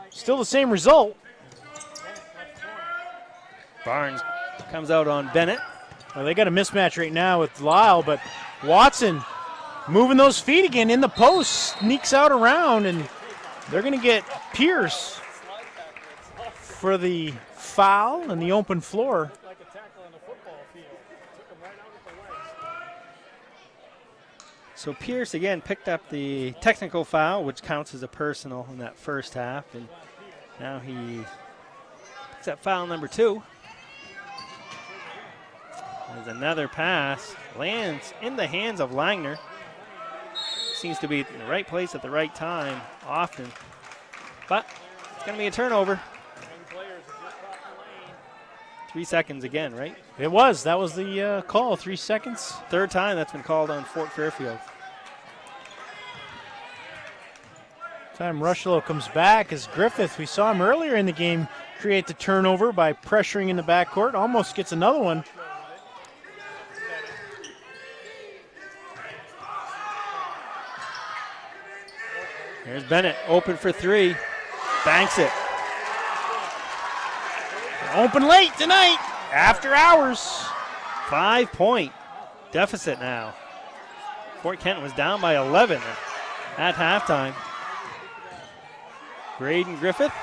still the same result. Barnes comes out on Bennett. Well, they got a mismatch right now with Lyle, but Watson moving those feet again in the post, sneaks out around, and they're going to get Pierce for the foul and the open floor. So Pierce again picked up the technical foul, which counts as a personal in that first half, and now he picks up foul number 2. There's another pass, lands in the hands of Langner. Seems to be in the right place at the right time often, but it's going to be a turnover. 3 seconds again, right? It was. That was the call, 3 seconds. Third time that's been called on Fort Fairfield. Time Rushello comes back as Griffith, we saw him earlier in the game, create the turnover by pressuring in the backcourt. Almost gets another one. Here's Bennett, open for 3. Banks it. Open late tonight, after hours. 5-point deficit now. Fort Kent was down by 11 at halftime. Braden Griffith.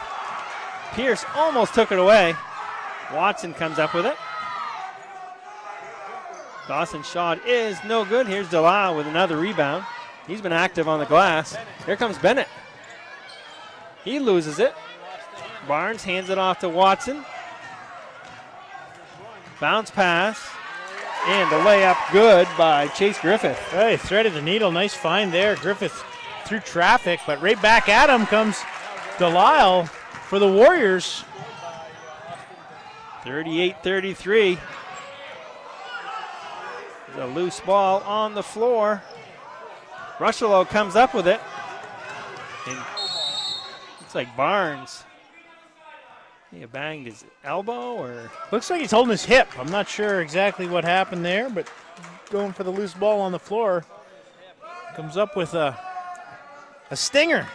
Pierce almost took it away. Watson comes up with it. Dawson's shot is no good. Here's Delisle with another rebound. He's been active on the glass. Here comes Bennett. He loses it. Barnes hands it off to Watson. Bounce pass. And the layup good by Chase Griffith. Hey, threaded the needle. Nice find there. Griffith through traffic, but right back at him comes Delisle for the Warriors. 38-33. There's a loose ball on the floor. Rushello comes up with it. And looks like Barnes. He banged his elbow or? Looks like he's holding his hip. I'm not sure exactly what happened there, but going for the loose ball on the floor. comes up with a stinger.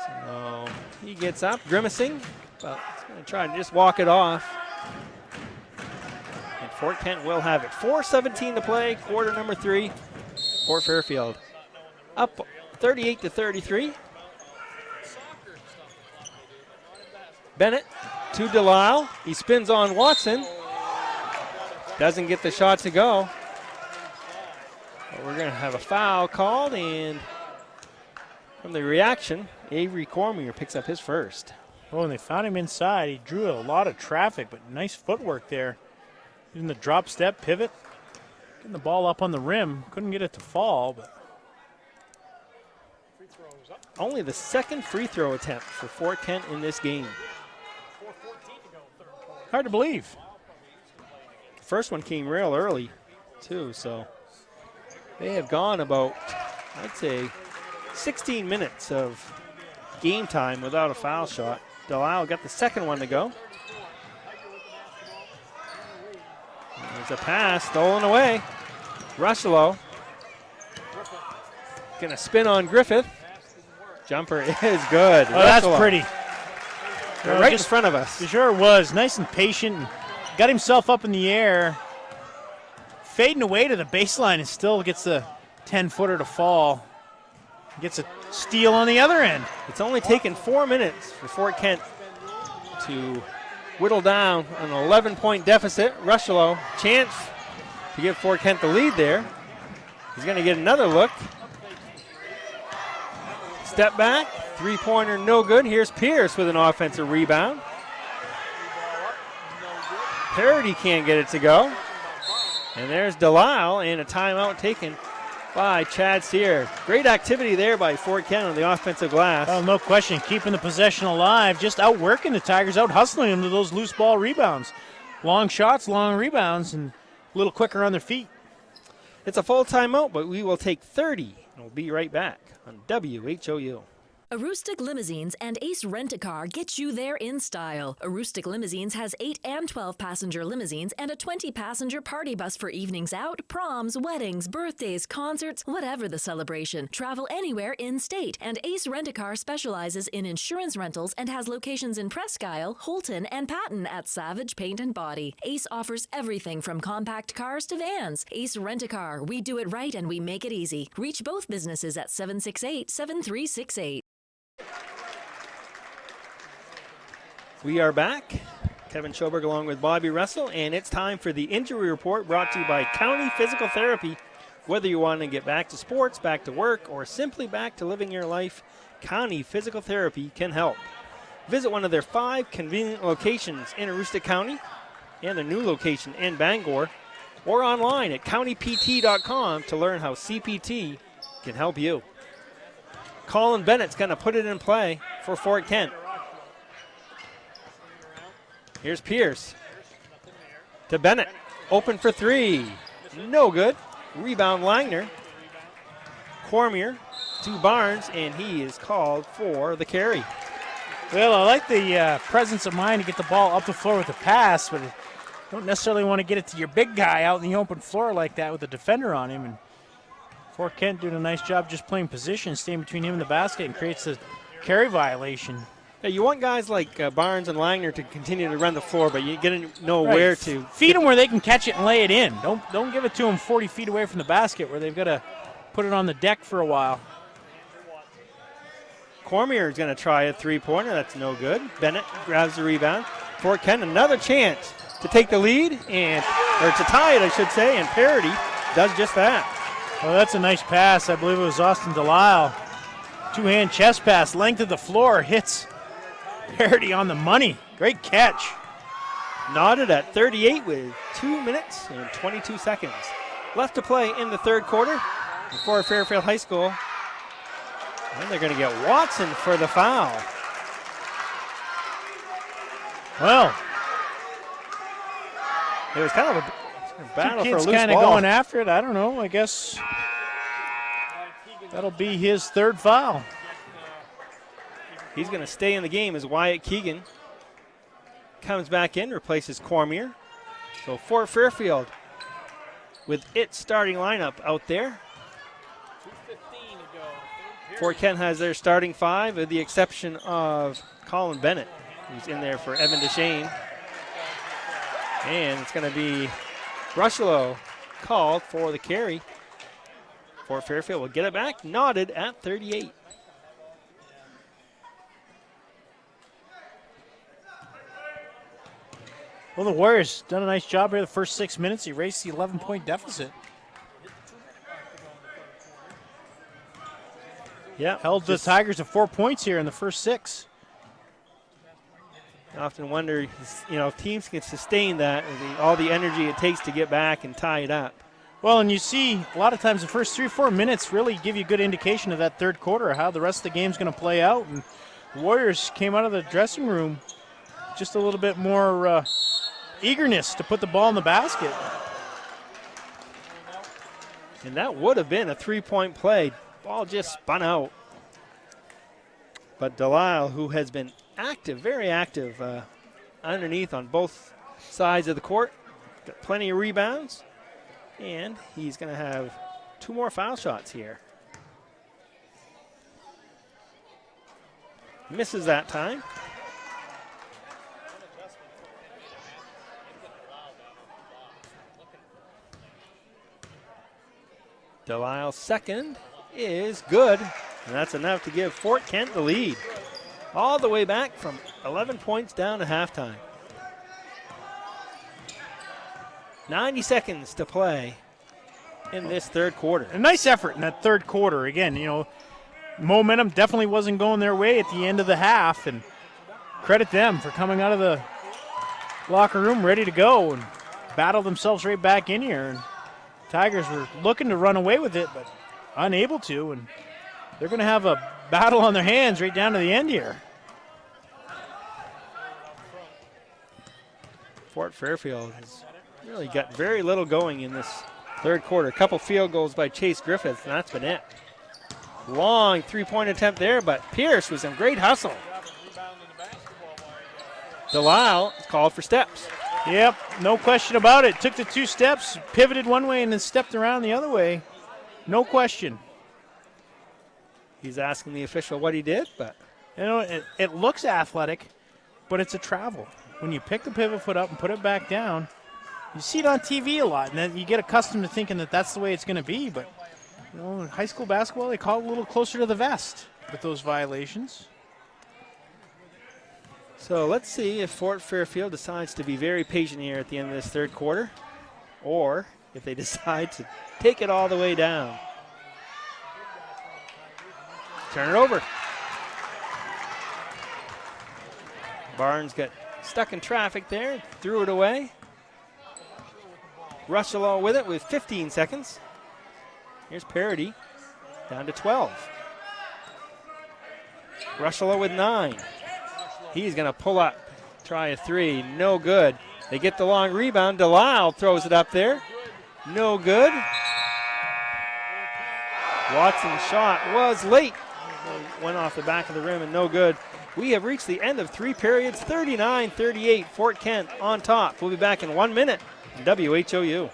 So he gets up, grimacing, but he's going to try and just walk it off. And Fort Kent will have it. 4:17 to play, quarter number 3. Fort Fairfield up 38-33. Bennett to Delisle. He spins on Watson. Doesn't get the shot to go. But we're going to have a foul called, and from the reaction, Avery Cormier picks up his first. Oh, and they found him inside. He drew a lot of traffic, but nice footwork there. Using the drop step pivot. Getting the ball up on the rim. Couldn't get it to fall, but only the second free throw attempt for Fort Kent in this game. Hard to believe. The first one came real early, too, so they have gone about, I'd say, 16 minutes of game time without a foul shot. Delisle got the second one to go. There's a pass stolen away. Rushlow gonna spin on Griffith. Jumper is good. Oh, that's pretty. Right in front of us. He sure was. Nice and patient. And got himself up in the air. Fading away to the baseline and still gets the 10-footer to fall. Gets a steal on the other end. It's only taken 4 minutes for Fort Kent to whittle down an 11-point deficit. Rushlow, chance to give Fort Kent the lead there. He's going to get another look. Step back, three-pointer no good. Here's Pierce with an offensive rebound. Parity can't get it to go. And there's Delisle, and a timeout taken by Chad Sear. Great activity there by Fort Kent on the offensive glass. Oh, no question, keeping the possession alive, just outworking the Tigers, out hustling them to those loose ball rebounds. Long shots, long rebounds, and a little quicker on their feet. It's a full timeout, but we will take 30, and we'll be right back on WHOU. Aroostook Limousines and Ace Rent-A-Car get you there in style. Aroostook Limousines has 8 and 12 passenger limousines and a 20 passenger party bus for evenings out, proms, weddings, birthdays, concerts, whatever the celebration. Travel anywhere in-state. And Ace Rent-A-Car specializes in insurance rentals and has locations in Presque Isle, Holton, and Patton at Savage Paint and Body. Ace offers everything from compact cars to vans. Ace Rent-A-Car. We do it right and we make it easy. Reach both businesses at 768-7368. We are back. Kevin Schoberg along with Bobby Russell, and it's time for the injury report brought to you by County Physical Therapy. Whether you want to get back to sports, back to work, or simply back to living your life, County Physical Therapy can help. Visit one of their 5 convenient locations in Aroostook County and the new location in Bangor, or online at countypt.com to learn how CPT can help you. Colin Bennett's going to put it in play for Fort Kent. Here's Pierce to Bennett. Open for 3. No good. Rebound Langner. Cormier to Barnes, and he is called for the carry. Well, I like the presence of mind to get the ball up the floor with a pass, but don't necessarily want to get it to your big guy out in the open floor like that with a defender on him. And Fort Kent doing a nice job just playing position, staying between him and the basket, and creates a carry violation. Yeah, you want guys like Barnes and Langner to continue to run the floor, but you got to know where to. Feed them where they can catch it and lay it in. Don't give it to them 40 feet away from the basket where they've got to put it on the deck for a while. Cormier is going to try a three-pointer. That's no good. Bennett grabs the rebound. Fort Kent, another chance to take the lead, or to tie it, I should say, and Parity does just that. Well, that's a nice pass. I believe it was Austin Delisle. Two-hand chest pass, length of the floor, hits Parity on the money. Great catch. Knotted at 38 with 2 minutes and 22 seconds left to play in the third quarter for Fairfield High School. And they're going to get Watson for the foul. Well, it was kind of a battle for a loose ball. Kind of going after it. I don't know. I guess that'll be his third foul. He's going to stay in the game as Wyatt Keegan comes back in, replaces Cormier. So for Fairfield, with its starting lineup out there. Fort Kent has their starting 5 with the exception of Colin Bennett, who's in there for Evan Deshane. And it's going to be Rushlow called for the carry. Fort Fairfield will get it back, knotted at 38. Well, the Warriors done a nice job here the first 6 minutes. Erased the 11-point deficit. Yeah, held the Tigers to 4 points here in the first 6. I often wonder, if teams can sustain that, all the energy it takes to get back and tie it up. Well, and you see a lot of times the first 3 or 4 minutes really give you a good indication of that third quarter, how the rest of the game's going to play out. And the Warriors came out of the dressing room just a little bit more eagerness to put the ball in the basket. And that would have been a 3-point play. Ball just spun out. But Delisle, who has been active, very active underneath on both sides of the court, got plenty of rebounds, and he's going to have 2 more foul shots here. Misses that time. Delisle's second is good, and that's enough to give Fort Kent the lead. All the way back from 11 points down to halftime. 90 seconds to play in this third quarter. A nice effort in that third quarter. Again, momentum definitely wasn't going their way at the end of the half, and credit them for coming out of the locker room ready to go and battle themselves right back in here. And Tigers were looking to run away with it, but unable to, and they're going to have a battle on their hands right down to the end here. Fort Fairfield has really got very little going in this third quarter. A couple field goals by Chase Griffith, and that's been it. Long 3-point attempt there, but Pierce was in great hustle. Delisle is called for steps. Yep, no question about it. Took the 2 steps, pivoted one way, and then stepped around the other way. No question. He's asking the official what he did, but it looks athletic, but it's a travel. When you pick the pivot foot up and put it back down, you see it on TV a lot, and then you get accustomed to thinking that that's the way it's going to be. But in high school basketball, they call it a little closer to the vest with those violations. So let's see if Fort Fairfield decides to be very patient here at the end of this third quarter, or if they decide to take it all the way down. Turn it over. Barnes got stuck in traffic there, threw it away. Rushlow with it with 15 seconds. Here's Parody, down to 12. Rushlow with 9. He's going to pull up, try a 3, no good. They get the long rebound. Delisle throws it up there, no good. Watson's shot was late. Went off the back of the rim and no good. We have reached the end of 3 periods, 39-38, Fort Kent on top. We'll be back in 1 minute. WHOU.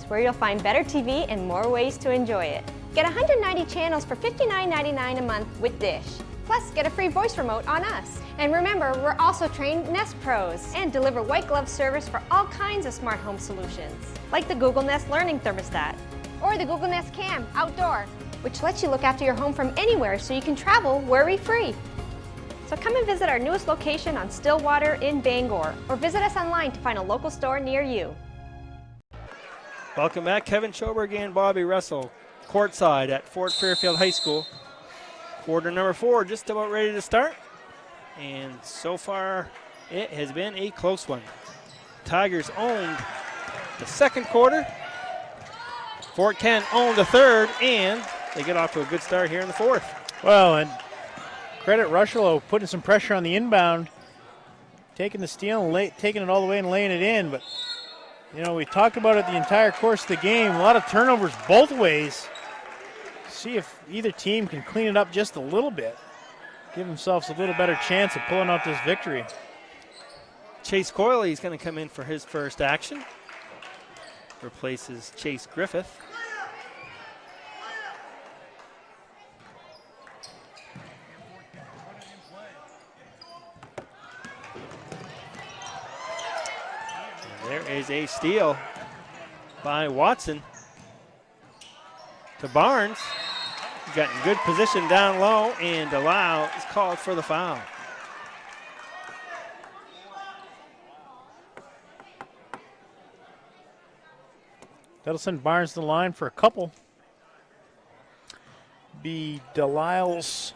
Where you'll find better TV and more ways to enjoy it. Get 190 channels for $59.99 a month with Dish. Plus, get a free voice remote on us. And remember, we're also trained Nest Pros and deliver white glove service for all kinds of smart home solutions, like the Google Nest Learning Thermostat or the Google Nest Cam Outdoor, which lets you look after your home from anywhere so you can travel worry-free. So come and visit our newest location on Stillwater in Bangor, or visit us online to find a local store near you. Welcome back, Kevin Schoberg and Bobby Russell, courtside at Fort Fairfield High School. Quarter number 4 just about ready to start. And so far, it has been a close one. Tigers owned the second quarter. Fort Kent owned the third, and they get off to a good start here in the fourth. Well, and credit Rushlow putting some pressure on the inbound, taking the steal and taking it all the way and laying it in. But, you know, we talked about it the entire course of the game. A lot of turnovers both ways. See if either team can clean it up just a little bit. Give themselves a little better chance of pulling out this victory. Chase Coyley is going to come in for his first action. Replaces Chase Griffith. And there is a steal by Watson to Barnes. He's got in good position down low, and DeLisle is called for the foul. That'll send Barnes to the line for a couple. Be DeLisle's.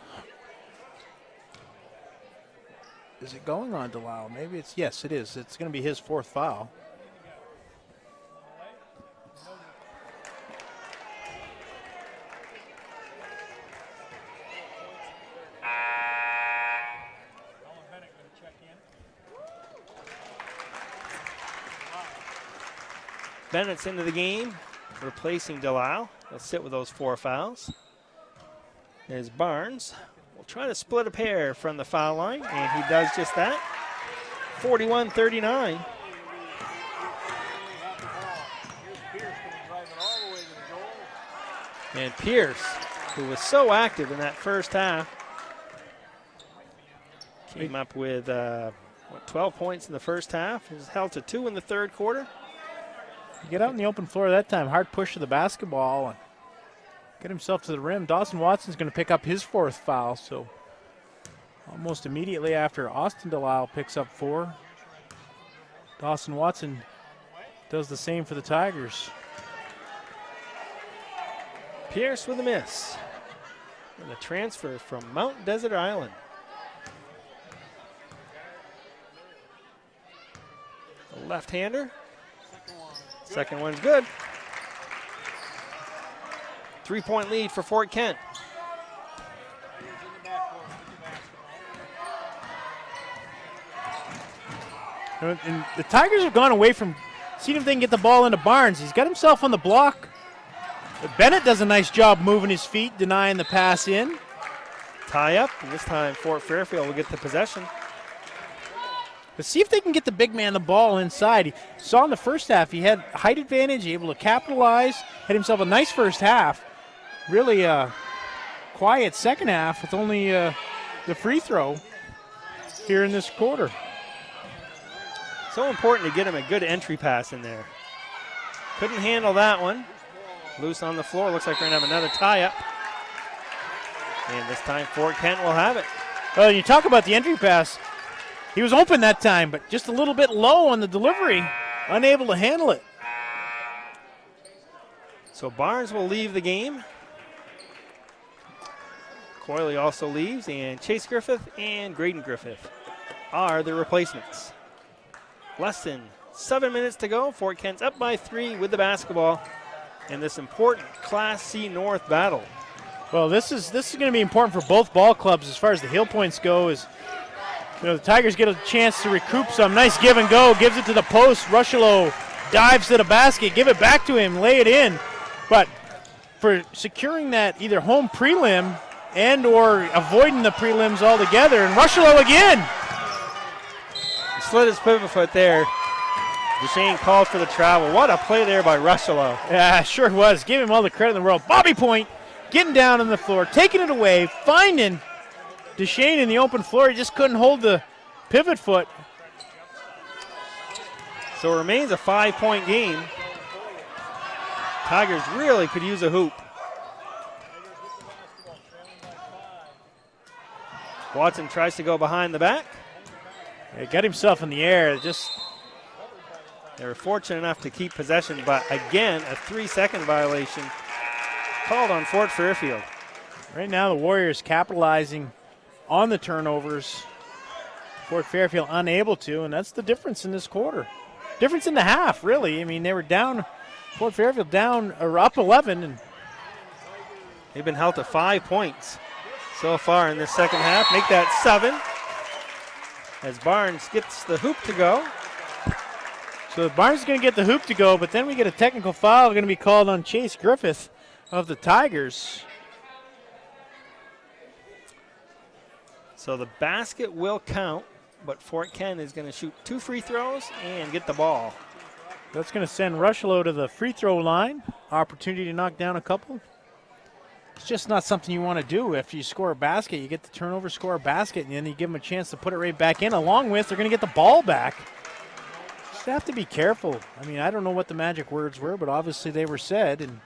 Is it going on DeLisle? Maybe it's, yes, it is. It's going to be his fourth foul. Bennett's into the game, replacing DeLisle. He'll sit with those 4 fouls. There's Barnes. We'll try to split a pair from the foul line, and he does just that. 41-39. And Pierce, who was so active in that first half, came up with 12 points in the first half. He was held to 2 in the third quarter. You get out in the open floor that time, hard push to the basketball, and get himself to the rim. Dawson Watson's going to pick up his 4th foul, so almost immediately after Austin DeLisle picks up 4, Dawson Watson does the same for the Tigers. Pierce with a miss. And a transfer from Mount Desert Island. A left-hander. Second one's good. 3-point lead for Fort Kent. And the Tigers have gone away from seeing if they can get the ball into Barnes. He's got himself on the block. But Bennett does a nice job moving his feet, denying the pass in. Tie up, and this time Fort Fairfield will get the possession. But see if they can get the big man the ball inside. He saw in the first half he had height advantage, able to capitalize, had himself a nice first half. Really quiet second half with only the free throw here in this quarter. So important to get him a good entry pass in there. Couldn't handle that one. Loose on the floor. Looks like we're going to have another tie-up. And this time Fort Kent will have it. Well, you talk about the entry pass. He was open that time, but just a little bit low on the delivery. Unable to handle it. So Barnes will leave the game. Coyley also leaves, and Chase Griffith and Graydon Griffith are the replacements. Less than 7 minutes to go. Fort Kent's up by 3 with the basketball in this important Class C North battle. Well, this is going to be important for both ball clubs as far as the Hill points go. Is, you know, the Tigers get a chance to recoup some. Nice give and go. Gives it to the post. Rushlow dives to the basket. Give it back to him. Lay it in. But for securing that either home prelim and or avoiding the prelims altogether. And Rushlow again. He slid his pivot foot there. Duchesne called for the travel. What a play there by Rushlow. Yeah, sure was. Give him all the credit in the world. Bobby Point getting down on the floor, taking it away, finding Duchesne in the open floor. He just couldn't hold the pivot foot. So it remains a 5-point game. Tigers really could use a hoop. Watson tries to go behind the back. He got himself in the air. They were fortunate enough to keep possession, but again, a 3-second violation called on Fort Fairfield. Right now, the Warriors capitalizing on the turnovers. Fort Fairfield unable to, and that's the difference in this quarter. difference in the half, really. I mean, they were down, Fort Fairfield down or up 11, and they've been held to 5 points so far in the second half. Make that 7 as Barnes gets the hoop to go. So Barnes is going to get the hoop to go, but then we get a technical foul going to be called on Chase Griffith of the Tigers. So the basket will count, but Fort Kent is going to shoot 2 free throws and get the ball. That's going to send Rushlow to the free throw line. Opportunity to knock down a couple. It's just not something you want to do. If you score a basket, you get the turnover, score a basket, and then you give them a chance to put it right back in. Along with, they're going to get the ball back. Just have to be careful. I mean, I don't know what the magic words were, but obviously they were said. And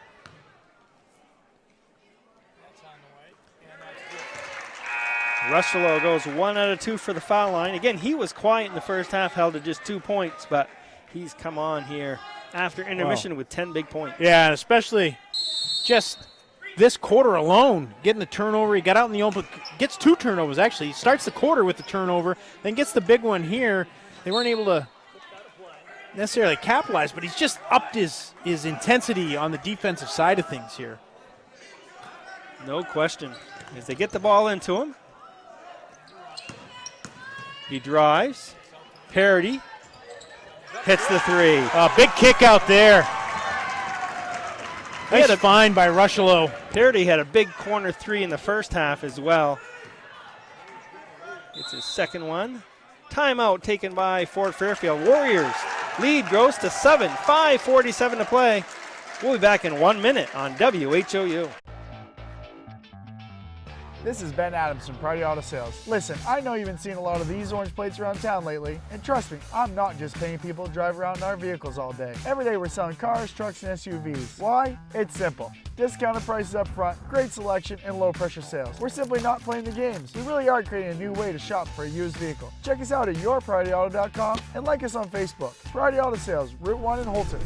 Rushlow goes 1 out of 2 for the foul line. Again, he was quiet in the first half, held to just 2 points, but he's come on here after intermission with 10 big points. Yeah, and especially just this quarter alone, getting the turnover. He got out in the open, gets 2 turnovers actually. He starts the quarter with the turnover, then gets the big one here. They weren't able to necessarily capitalize, but he's just upped his intensity on the defensive side of things here. No question. As they get the ball into him, he drives. Parody hits the 3. A big kick out there. Nice find by Rushlow. Parody had a big corner 3 in the first half as well. It's his second one. Timeout taken by Fort Fairfield. Warriors lead grows to 7. 5:47 to play. We'll be back in 1 minute on WHOU. This is Ben Adams from Priority Auto Sales. Listen, I know you've been seeing a lot of these orange plates around town lately, and trust me, I'm not just paying people to drive around in our vehicles all day. Every day we're selling cars, trucks, and SUVs. Why? It's simple. Discounted prices up front, great selection, and low pressure sales. We're simply not playing the games. We really are creating a new way to shop for a used vehicle. Check us out at yourpriorityauto.com and like us on Facebook. Priority Auto Sales, Route 1 in Holton.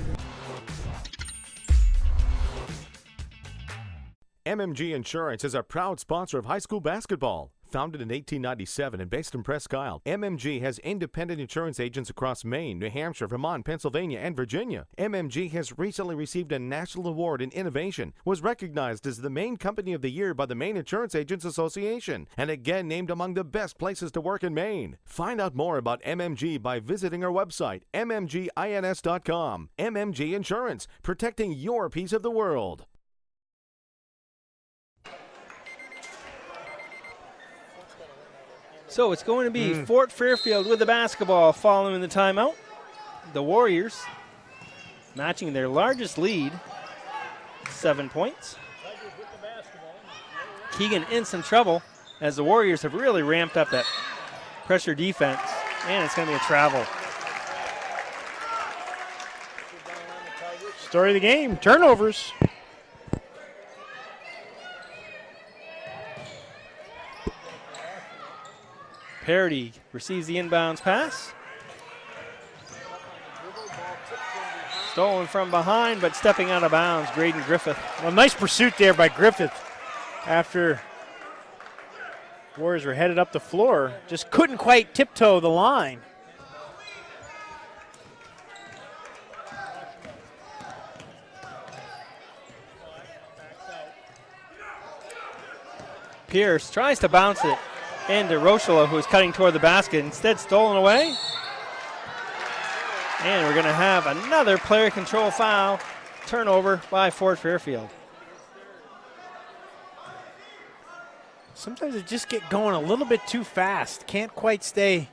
MMG Insurance is a proud sponsor of high school basketball. Founded in 1897 and based in Presque Isle, MMG has independent insurance agents across Maine, New Hampshire, Vermont, Pennsylvania, and Virginia. MMG has recently received a national award in innovation, was recognized as the Maine Company of the Year by the Maine Insurance Agents Association, and again named among the best places to work in Maine. Find out more about MMG by visiting our website, mmgins.com. MMG Insurance, protecting your piece of the world. So it's going to be Fort Fairfield with the basketball following the timeout. The Warriors matching their largest lead, 7 points. Keegan in some trouble as the Warriors have really ramped up that pressure defense, and it's going to be a travel. Story of the game, turnovers. Parody receives the inbounds pass. Stolen from behind, but stepping out of bounds, Graydon Griffith. Well, nice pursuit there by Griffith after Warriors were headed up the floor. Just couldn't quite tiptoe the line. Pierce tries to bounce it into Rochela, who is cutting toward the basket. Instead, stolen away. And we're going to have another player control foul. Turnover by Fort Fairfield. Sometimes they just get going a little bit too fast. Can't quite stay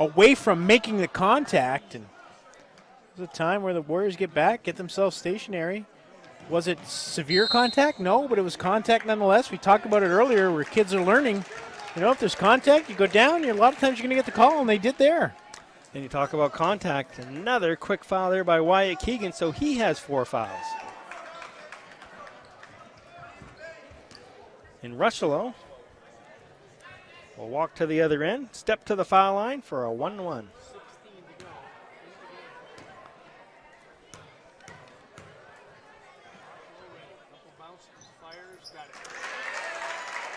away from making the contact. And there's a time where the Warriors get back, get themselves stationary. Was it severe contact? No, but it was contact nonetheless. We talked about it earlier where kids are learning, you know, if there's contact, you go down, a lot of times you're going to get the call, and they did there. And you talk about contact. Another quick foul there by Wyatt Keegan, so he has 4 fouls. And Rushlow will walk to the other end, step to the foul line for a 1-1.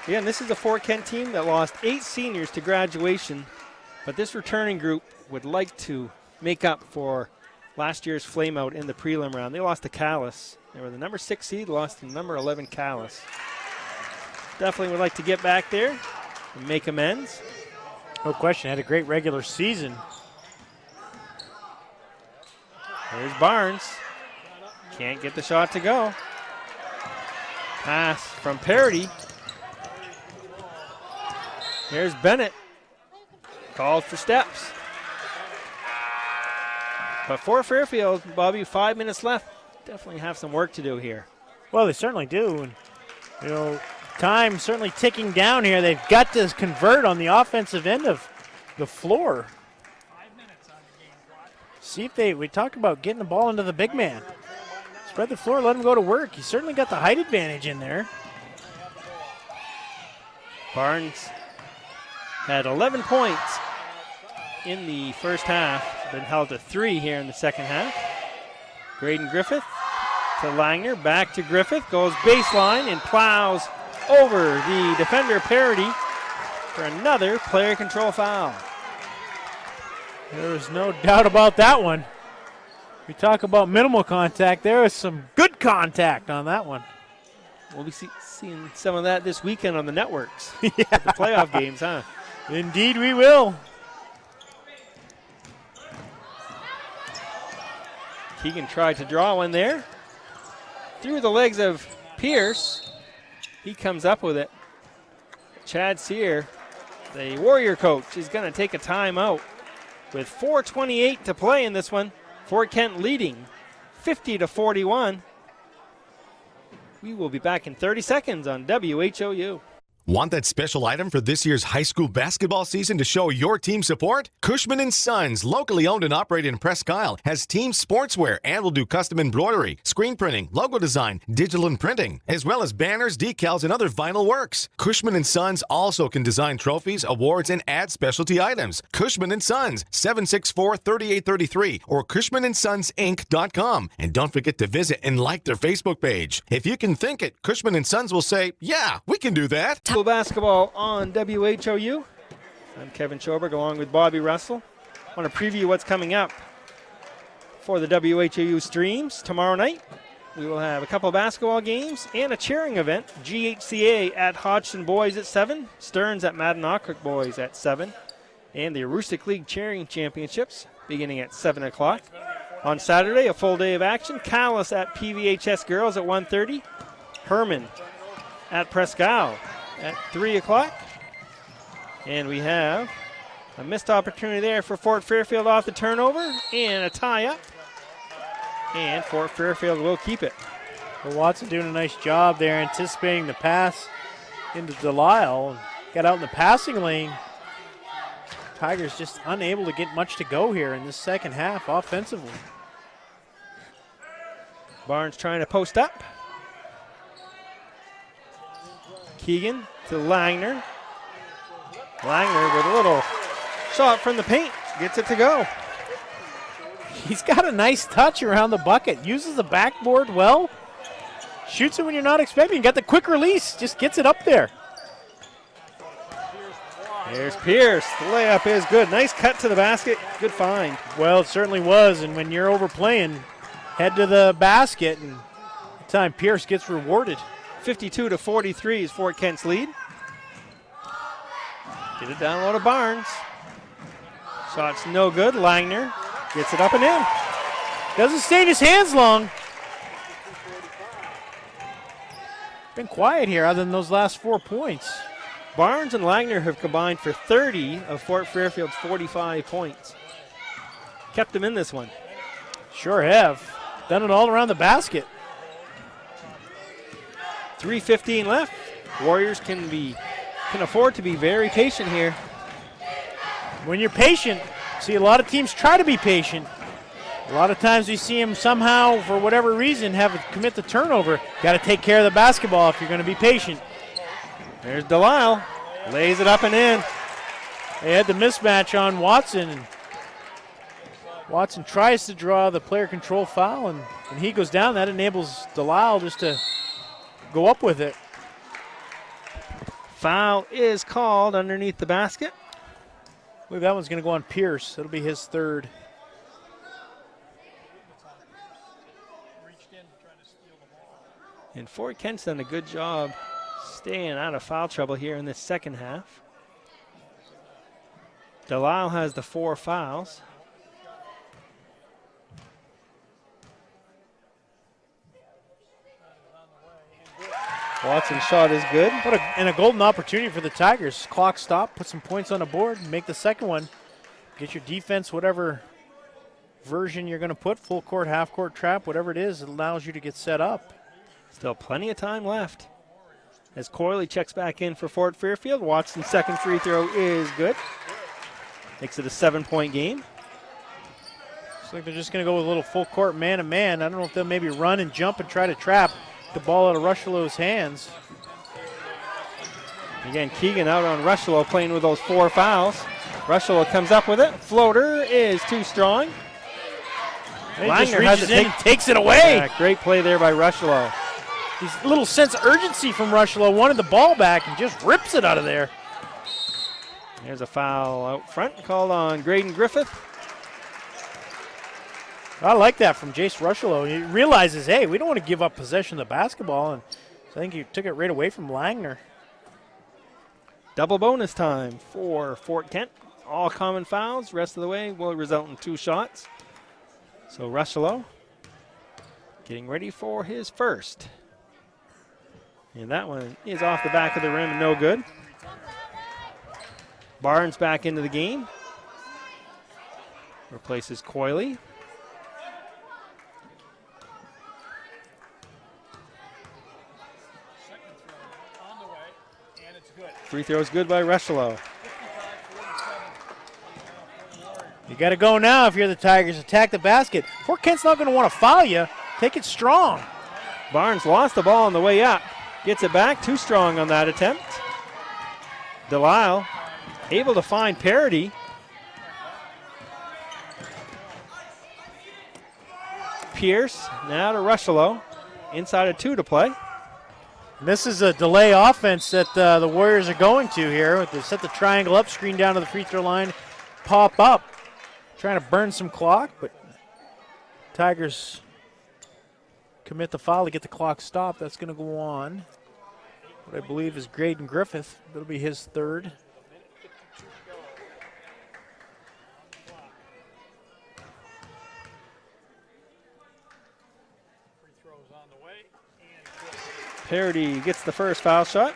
Again, this is a Fort Kent team that lost 8 seniors to graduation, but this returning group would like to make up for last year's flameout in the prelim round. They lost to Calais. They were the number 6 seed, lost to number 11 Calais. Definitely would like to get back there and make amends. No question, had a great regular season. There's Barnes. Can't get the shot to go. Pass from Parody. Here's Bennett. Called for steps. But for Fairfield, Bobby, 5 minutes left. Definitely have some work to do here. Well, they certainly do. And, you know, time certainly ticking down here. They've got to convert on the offensive end of the floor. See if we talk about getting the ball into the big man. Spread the floor, let him go to work. He's certainly got the height advantage in there. Barnes had 11 points in the first half. Been held to 3 here in the second half. Graydon Griffith to Langner, back to Griffith, goes baseline and plows over the defender Parody for another player control foul. There was no doubt about that one. We talk about minimal contact. There was some good contact on that one. We'll be seeing some of that this weekend on the networks. Yeah. The playoff games, huh? Indeed we will. Keegan tried to draw one there. Through the legs of Pierce. He comes up with it. Chad Sear, the Warrior coach, is going to take a timeout with 4:28 to play in this one. Fort Kent leading 50-41. We will be back in 30 seconds on WHOU. Want that special item for this year's high school basketball season to show your team support? Cushman & Sons, locally owned and operated in Presque Isle, has team sportswear and will do custom embroidery, screen printing, logo design, digital and printing, as well as banners, decals, and other vinyl works. Cushman & Sons also can design trophies, awards, and add specialty items. Cushman & Sons, 764-3833 or CushmanandSonsInc.com. And don't forget to visit and like their Facebook page. If you can think it, Cushman & Sons will say, yeah, we can do that. Basketball on WHOU. I'm Kevin Schoberg along with Bobby Russell. I want to preview what's coming up for the WHOU streams. Tomorrow night, we will have a couple of basketball games and a cheering event. GHCA at Hodgson Boys at 7, Stearns at Madden-Ockrick Boys at 7, and the Aroostook League Cheering Championships beginning at 7 o'clock. On Saturday, a full day of action. Calais at PVHS Girls at 1:30. Herman at Presque Isle at 3 o'clock. And we have a missed opportunity there for Fort Fairfield off the turnover and a tie-up. And Fort Fairfield will keep it. Well, Watson doing a nice job there anticipating the pass into Delisle. Got out in the passing lane. Tigers just unable to get much to go here in this second half offensively. Barnes trying to post up. Keegan to Langner. Langner with a little shot from the paint. Gets it to go. He's got a nice touch around the bucket. Uses the backboard well. Shoots it when you're not expecting. Got the quick release. Just gets it up there. There's Pierce. The layup is good. Nice cut to the basket. Good find. Well, it certainly was. And when you're overplaying, head to the basket. And the time Pierce gets rewarded. 52-43 is Fort Kent's lead. Get it down low to Barnes. Shot's no good. Langner gets it up and in. Doesn't stay in his hands long. Been quiet here other than those last 4 points. Barnes and Langner have combined for 30 of Fort Fairfield's 45 points. Kept them in this one. Sure have. Done it all around the basket. 3:15 left. Warriors can afford to be very patient here. When you're patient, see a lot of teams try to be patient. A lot of times we see them somehow, for whatever reason, commit the turnover. Got to take care of the basketball if you're going to be patient. There's Delisle. Lays it up and in. They had the mismatch on Watson. Watson tries to draw the player control foul, and when he goes down, that enables Delisle just to go up with it. Foul is called underneath the basket. I believe that one's going to go on Pierce. That'll be his third. And Fort Kent's done a good job staying out of foul trouble here in this second half. Delisle has the 4 fouls. Watson's shot is good. And a golden opportunity for the Tigers. Clock stop, put some points on the board, make the second one. Get your defense, whatever version you're going to put, full court, half court trap, whatever it is, it allows you to get set up. Still plenty of time left. As Corley checks back in for Fort Fairfield, Watson's second free throw is good. Makes it a 7-point game. Looks like they're just going to go with a little full court man-to-man. I don't know if they'll maybe run and jump and try to trap the ball out of Rushelow's hands. Again, Keegan out on Rushellow playing with those 4 fouls. Rushellow comes up with it. Floater is too strong. Langner has it, takes it away. Yeah, great play there by Rushellow. He's a little sense of urgency from Rushellow. Wanted the ball back and just rips it out of there. There's a foul out front called on Graydon Griffith. I like that from Jace Rushellow. He realizes, hey, we don't want to give up possession of the basketball, and so I think he took it right away from Langner. Double bonus time for Fort Kent. All common fouls. Rest of the way will result in 2 shots. So Rushellow getting ready for his first. And that one is off the back of the rim and no good. Barnes back into the game. Replaces Coyley. Free throw is good by Rushellow. You got to go now if you're the Tigers. Attack the basket. Fort Kent's not going to want to foul you. Take it strong. Barnes lost the ball on the way up. Gets it back. Too strong on that attempt. Delisle able to find parity. Pierce now to Rushellow. Inside of 2 to play. And this is a delay offense that the Warriors are going to here. They set the triangle up, screen down to the free throw line, pop up. Trying to burn some clock, but Tigers commit the foul to get the clock stopped. That's going to go on what I believe is Graydon Griffith. That'll be his third. Parity gets the first foul shot.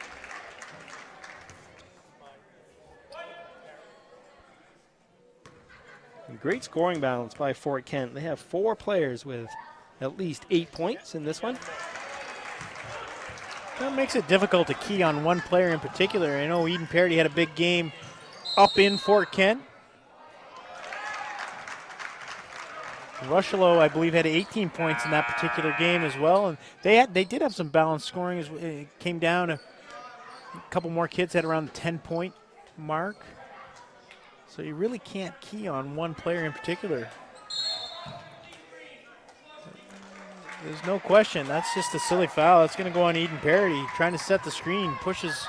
Great scoring balance by Fort Kent. They have 4 players with at least 8 points in this one. That makes it difficult to key on one player in particular. I know Eden Parity had a big game up in Fort Kent. Rushellow, I believe, had 18 points in that particular game as well. And they did have some balanced scoring. It came down. A couple more kids had around the 10-point mark. So you really can't key on one player in particular. There's no question. That's just a silly foul. That's going to go on Eden Parity. Trying to set the screen. Pushes.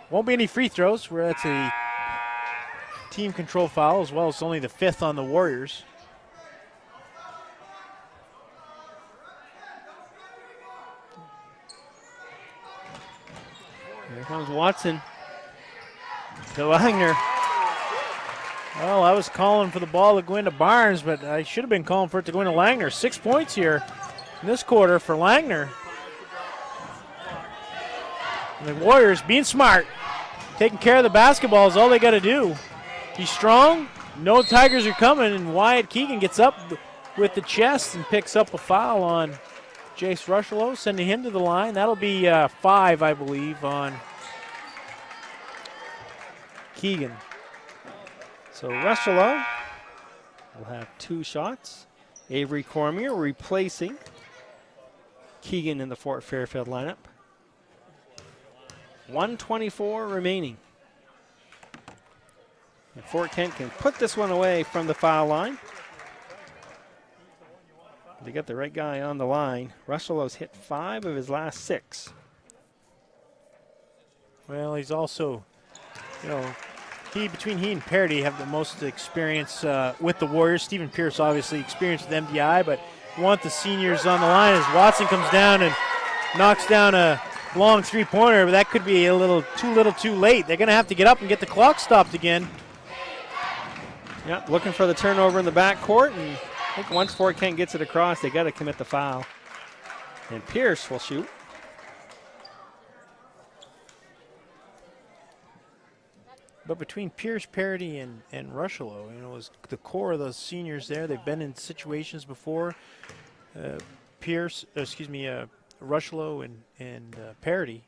Won't be any free throws. Where that's a team control foul as well. It's only the 5th on the Warriors. Here comes Watson. To Langner. Well, I was calling for the ball to go into Barnes, but I should have been calling for it to go into Langner. 6 points here in this quarter for Langner. And the Warriors being smart. Taking care of the basketball is all they got to do. He's strong. No Tigers are coming, and Wyatt Keegan gets up with the chest and picks up a foul on Jace Rushellow, sending him to the line. That'll be 5, I believe, on Keegan. So Rushellow will have 2 shots. Avery Cormier replacing Keegan in the Fort Fairfield lineup. 1:24 remaining. And Fort Kent can put this one away from the foul line. They got the right guy on the line. Rushellow's hit 5 of his last 6. Well, he's also, between he and Parity have the most experience with the Warriors. Stephen Pierce obviously experienced with MDI, but want the seniors on the line as Watson comes down and knocks down a long three-pointer, but that could be a little too late. They're going to have to get up and get the clock stopped again. Yeah, looking for the turnover in the backcourt, and I think once Fort Kent gets it across, they got to commit the foul. And Pierce will shoot. But between Pierce, Parity, and Rushlow, is the core of those seniors there. They've been in situations before. Rushlow and Parity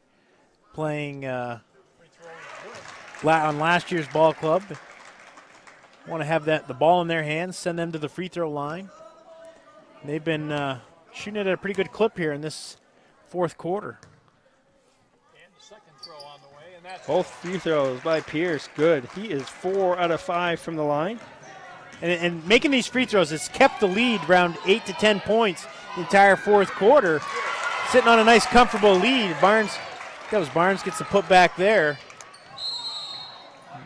playing on last year's ball club. Want to have the ball in their hands, send them to the free throw line. They've been shooting it at a pretty good clip here in this fourth quarter. Both free throws by Pierce, good. He is 4 out of 5 from the line. And making these free throws has kept the lead around 8 to 10 points the entire fourth quarter. Sitting on a nice, comfortable lead. Barnes gets the put back there.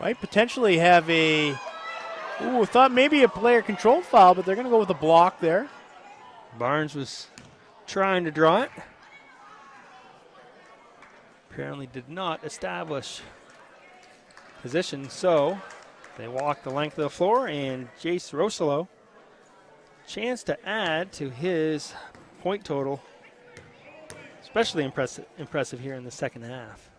Might potentially have thought maybe a player control foul, but they're going to go with a block there. Barnes was trying to draw it. Apparently did not establish position, so they walk the length of the floor, and Jace Rosolo, chance to add to his point total. Especially impressive here in the second half.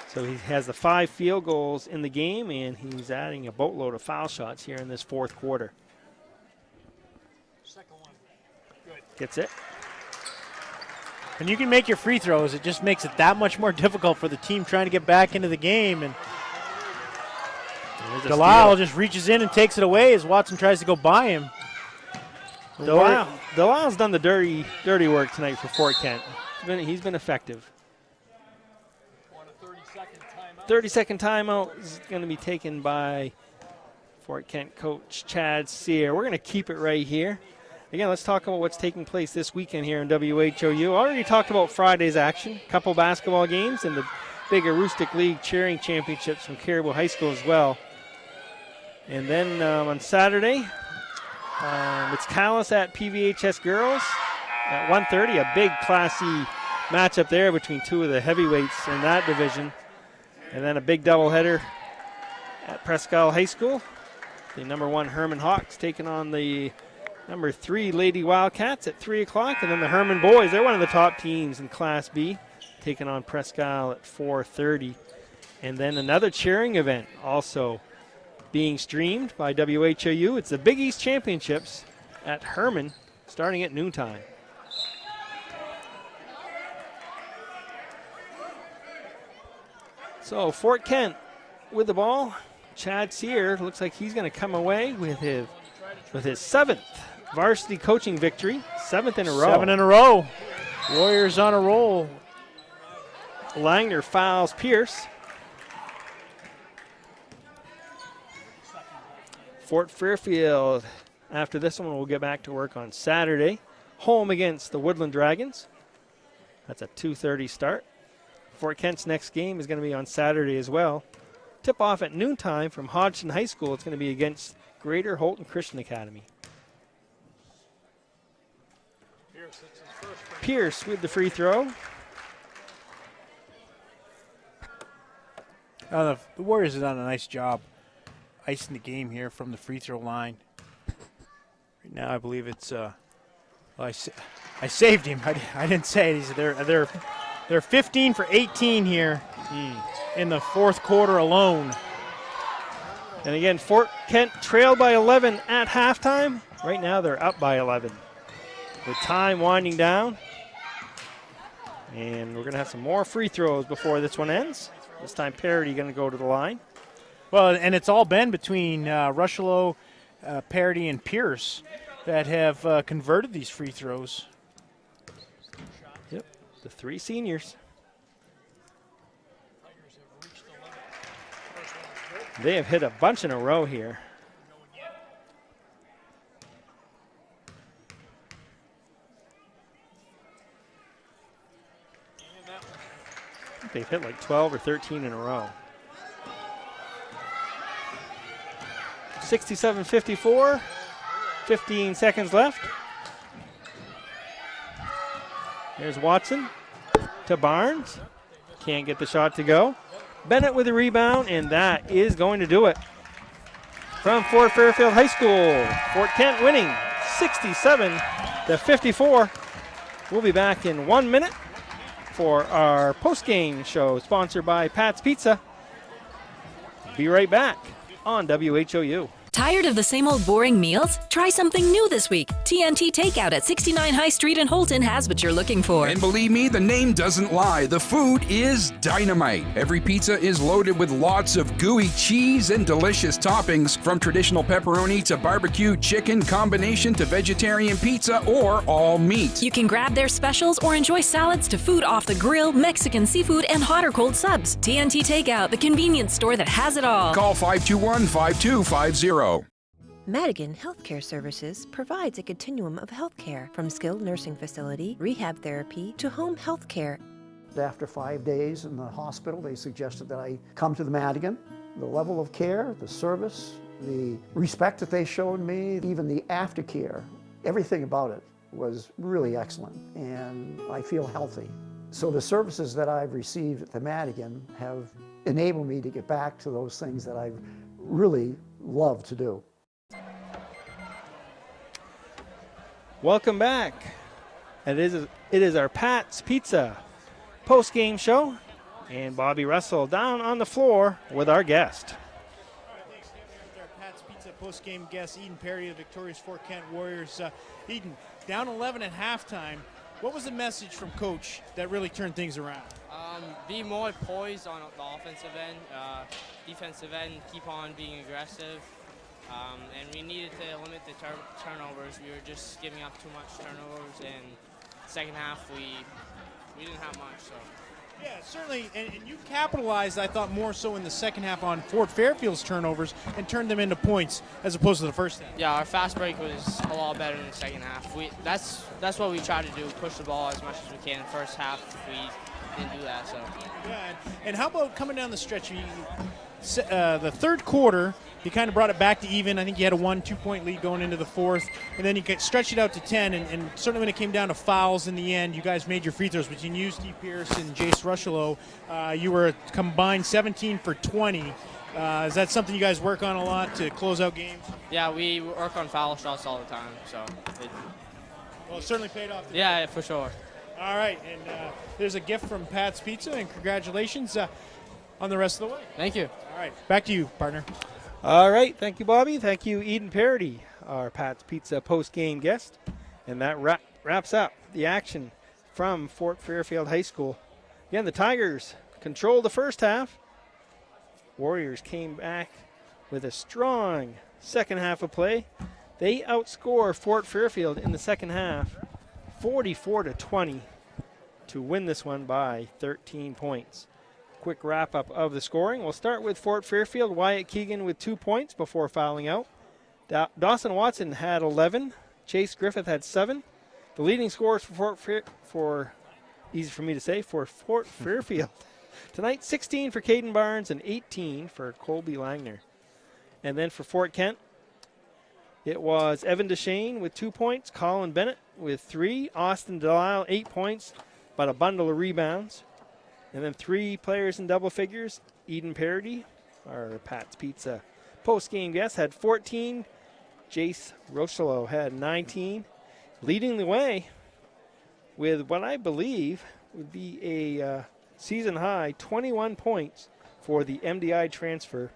So he has the 5 field goals in the game, and he's adding a boatload of foul shots here in this fourth quarter. Gets it. When you can make your free throws, it just makes it that much more difficult for the team trying to get back into the game. And Delisle just reaches in and takes it away as Watson tries to go by him. Delisle's done the dirty work tonight for Fort Kent. He's been effective. 30-second timeout is going to be taken by Fort Kent coach Chad Sear. We're going to keep it right here. Again, let's talk about what's taking place this weekend here in WHOU. Already talked about Friday's action, a couple basketball games, and the big Aroostook League cheering championships from Caribou High School as well. And then on Saturday, it's Calais at PVHS Girls at 1:30, a big Class C matchup there between two of the heavyweights in that division. And then a big doubleheader at Presque Isle High School. The number 1 Herman Hawks taking on the number 3 Lady Wildcats at 3 o'clock. And then the Herman Boys, they're one of the top teams in Class B, taking on Presque Isle at 4:30. And then another cheering event also being streamed by WHOU. It's the Big East Championships at Herman, starting at noontime. So Fort Kent with the ball. Chad Sear looks like he's going to come away with his 7th varsity coaching victory, 7th in a row. 7 in a row. Warriors on a roll. Langner fouls Pierce. Fort Fairfield, after this one, will get back to work on Saturday. Home against the Woodland Dragons. That's a 2:30 start. Fort Kent's next game is going to be on Saturday as well. Tip-off at noontime from Hodgson High School. It's going to be against Greater Holton Christian Academy. Pierce with the free throw. The Warriors have done a nice job icing the game here from the free throw line. Right now, I believe it's. I saved him. I didn't say it. They're 15 for 18 here in the fourth quarter alone. And again, Fort Kent trailed by 11 at halftime. Right now, they're up by 11. With time winding down. And we're going to have some more free throws before this one ends. This time, Parity going to go to the line. Well, and it's all been between Rushlow, Parity, and Pierce that have converted these free throws. Yep, the 3 seniors. They have hit a bunch in a row here. I think they've hit like 12 or 13 in a row. 67-54. 15 seconds left. There's Watson to Barnes. Can't get the shot to go. Bennett with the rebound, and that is going to do it. From Fort Fairfield High School, Fort Kent winning 67-54. We'll be back in 1 minute for our post-game show sponsored by Pat's Pizza. Be right back on WHOU. Tired of the same old boring meals? Try something new this week. TNT Takeout at 69 High Street in Holton has what you're looking for. And believe me, the name doesn't lie. The food is dynamite. Every pizza is loaded with lots of gooey cheese and delicious toppings, from traditional pepperoni to barbecue chicken, combination to vegetarian pizza or all meat. You can grab their specials or enjoy salads to food off the grill, Mexican seafood, and hot or cold subs. TNT Takeout, the convenience store that has it all. Call 521-5250. Madigan Healthcare Services provides a continuum of healthcare, from skilled nursing facility, rehab therapy, to home healthcare. After 5 days in the hospital, they suggested that I come to the Madigan. The level of care, the service, the respect that they showed me, even the aftercare, everything about it was really excellent, and I feel healthy. So the services that I've received at the Madigan have enabled me to get back to those things that I've really loved to do. Welcome back. It is our Pat's Pizza post-game show, and Bobby Russell down on the floor with our guest. Thanks, David. With our Pat's Pizza post-game guest, Eden Perry, the victorious Fort Kent Warriors. Eden, down 11 at halftime. What was the message from Coach that really turned things around? Be more poised on the offensive end, defensive end, keep on being aggressive. And we needed to limit the turnovers. We were just giving up too much turnovers, and second half we didn't have much. So. Yeah, certainly, and you capitalized, I thought, more so in the second half on Fort Fairfield's turnovers and turned them into points as opposed to the first half. Yeah, our fast break was a lot better in the second half. That's what we tried to do, push the ball as much as we can. First half, we didn't do that. So. Yeah, and how about coming down the stretch? The third quarter, you kind of brought it back to even. I think you had a 1-2 point lead going into the fourth, and then you could stretch it out to 10. And certainly when it came down to fouls in the end, you guys made your free throws between you, Steve Pierce, and Jace Rushelo. You were combined 17 for 20. Is that something you guys work on a lot to close out games? Yeah, we work on foul shots all the time. So. Well, it certainly paid off. Yeah, for sure. All right, and there's a gift from Pat's Pizza, and congratulations on the rest of the way. Thank you. All right, back to you, partner. All right, thank you, Bobby. Thank you, Eden Parody, our Pat's Pizza post-game guest. And that wraps up the action from Fort Fairfield High School. Again, the Tigers controlled the first half. Warriors came back with a strong second half of play. They outscore Fort Fairfield in the second half 44-20 to win this one by 13 points. Quick wrap-up of the scoring. We'll start with Fort Fairfield. Wyatt Keegan with 2 points before fouling out. Dawson Watson had 11. Chase Griffith had 7. The leading scorers for Fort Fairfield tonight, 16 for Caden Barnes and 18 for Colby Langner. And then for Fort Kent, it was Evan Deshane with 2 points, Colin Bennett with 3, Austin Delisle 8 points, but a bundle of rebounds. And then 3 players in double figures. Eden Parody, our Pat's Pizza post-game guest, had 14. Jace Rochelo had 19. Leading the way with what I believe would be a season-high 21 points for the MDI transfer,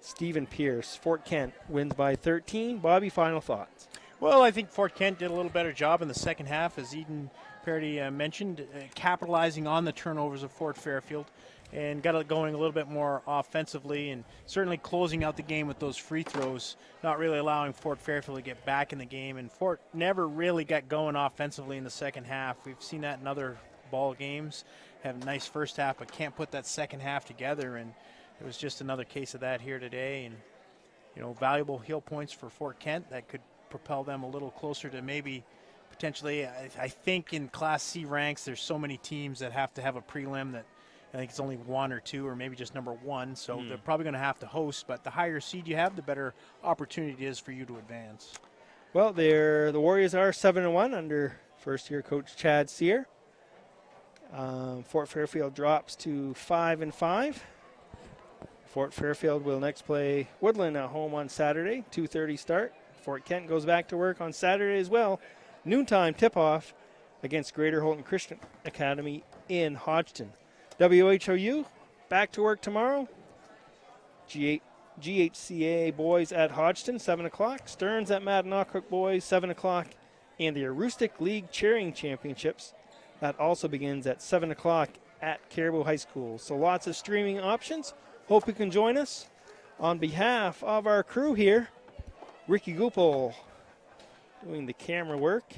Stephen Pierce. Fort Kent wins by 13. Bobby, final thoughts? Well, I think Fort Kent did a little better job in the second half, as Eden Parody mentioned, capitalizing on the turnovers of Fort Fairfield and got it going a little bit more offensively, and certainly closing out the game with those free throws, not really allowing Fort Fairfield to get back in the game. And Fort never really got going offensively in the second half. We've seen that in other ball games, have a nice first half but can't put that second half together, and it was just another case of that here today. And valuable heel points for Fort Kent that could propel them a little closer to maybe potentially. I think in Class C ranks there's so many teams that have to have a prelim that I think it's only 1 or 2 or maybe just number 1, so they're probably going to have to host. But the higher seed you have, the better opportunity it is for you to advance. Well, the Warriors are 7-1 under first-year coach Chad Sear. Fort Fairfield drops to 5-5. Fort Fairfield will next play Woodland at home on Saturday, 2:30 start. Fort Kent goes back to work on Saturday as well. Noontime tip-off against Greater Holton Christian Academy in Hodgson. WHOU back to work tomorrow. GHCA boys at Hodgson, 7 o'clock. Stearns at Mattanock boys, 7 o'clock. And the Aroostook League Cheering Championships, that also begins at 7 o'clock at Caribou High School. So lots of streaming options. Hope you can join us. On behalf of our crew here, Ricky Goupel doing the camera work.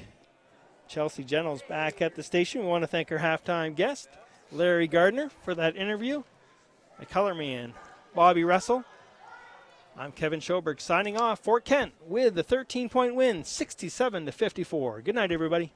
Chelsea Gentles back at the station. We want to thank our halftime guest, Larry Gardner, for that interview. My color man, Bobby Russell. I'm Kevin Schoberg signing off. Fort Kent with the 13-point win, 67-54. Good night, everybody.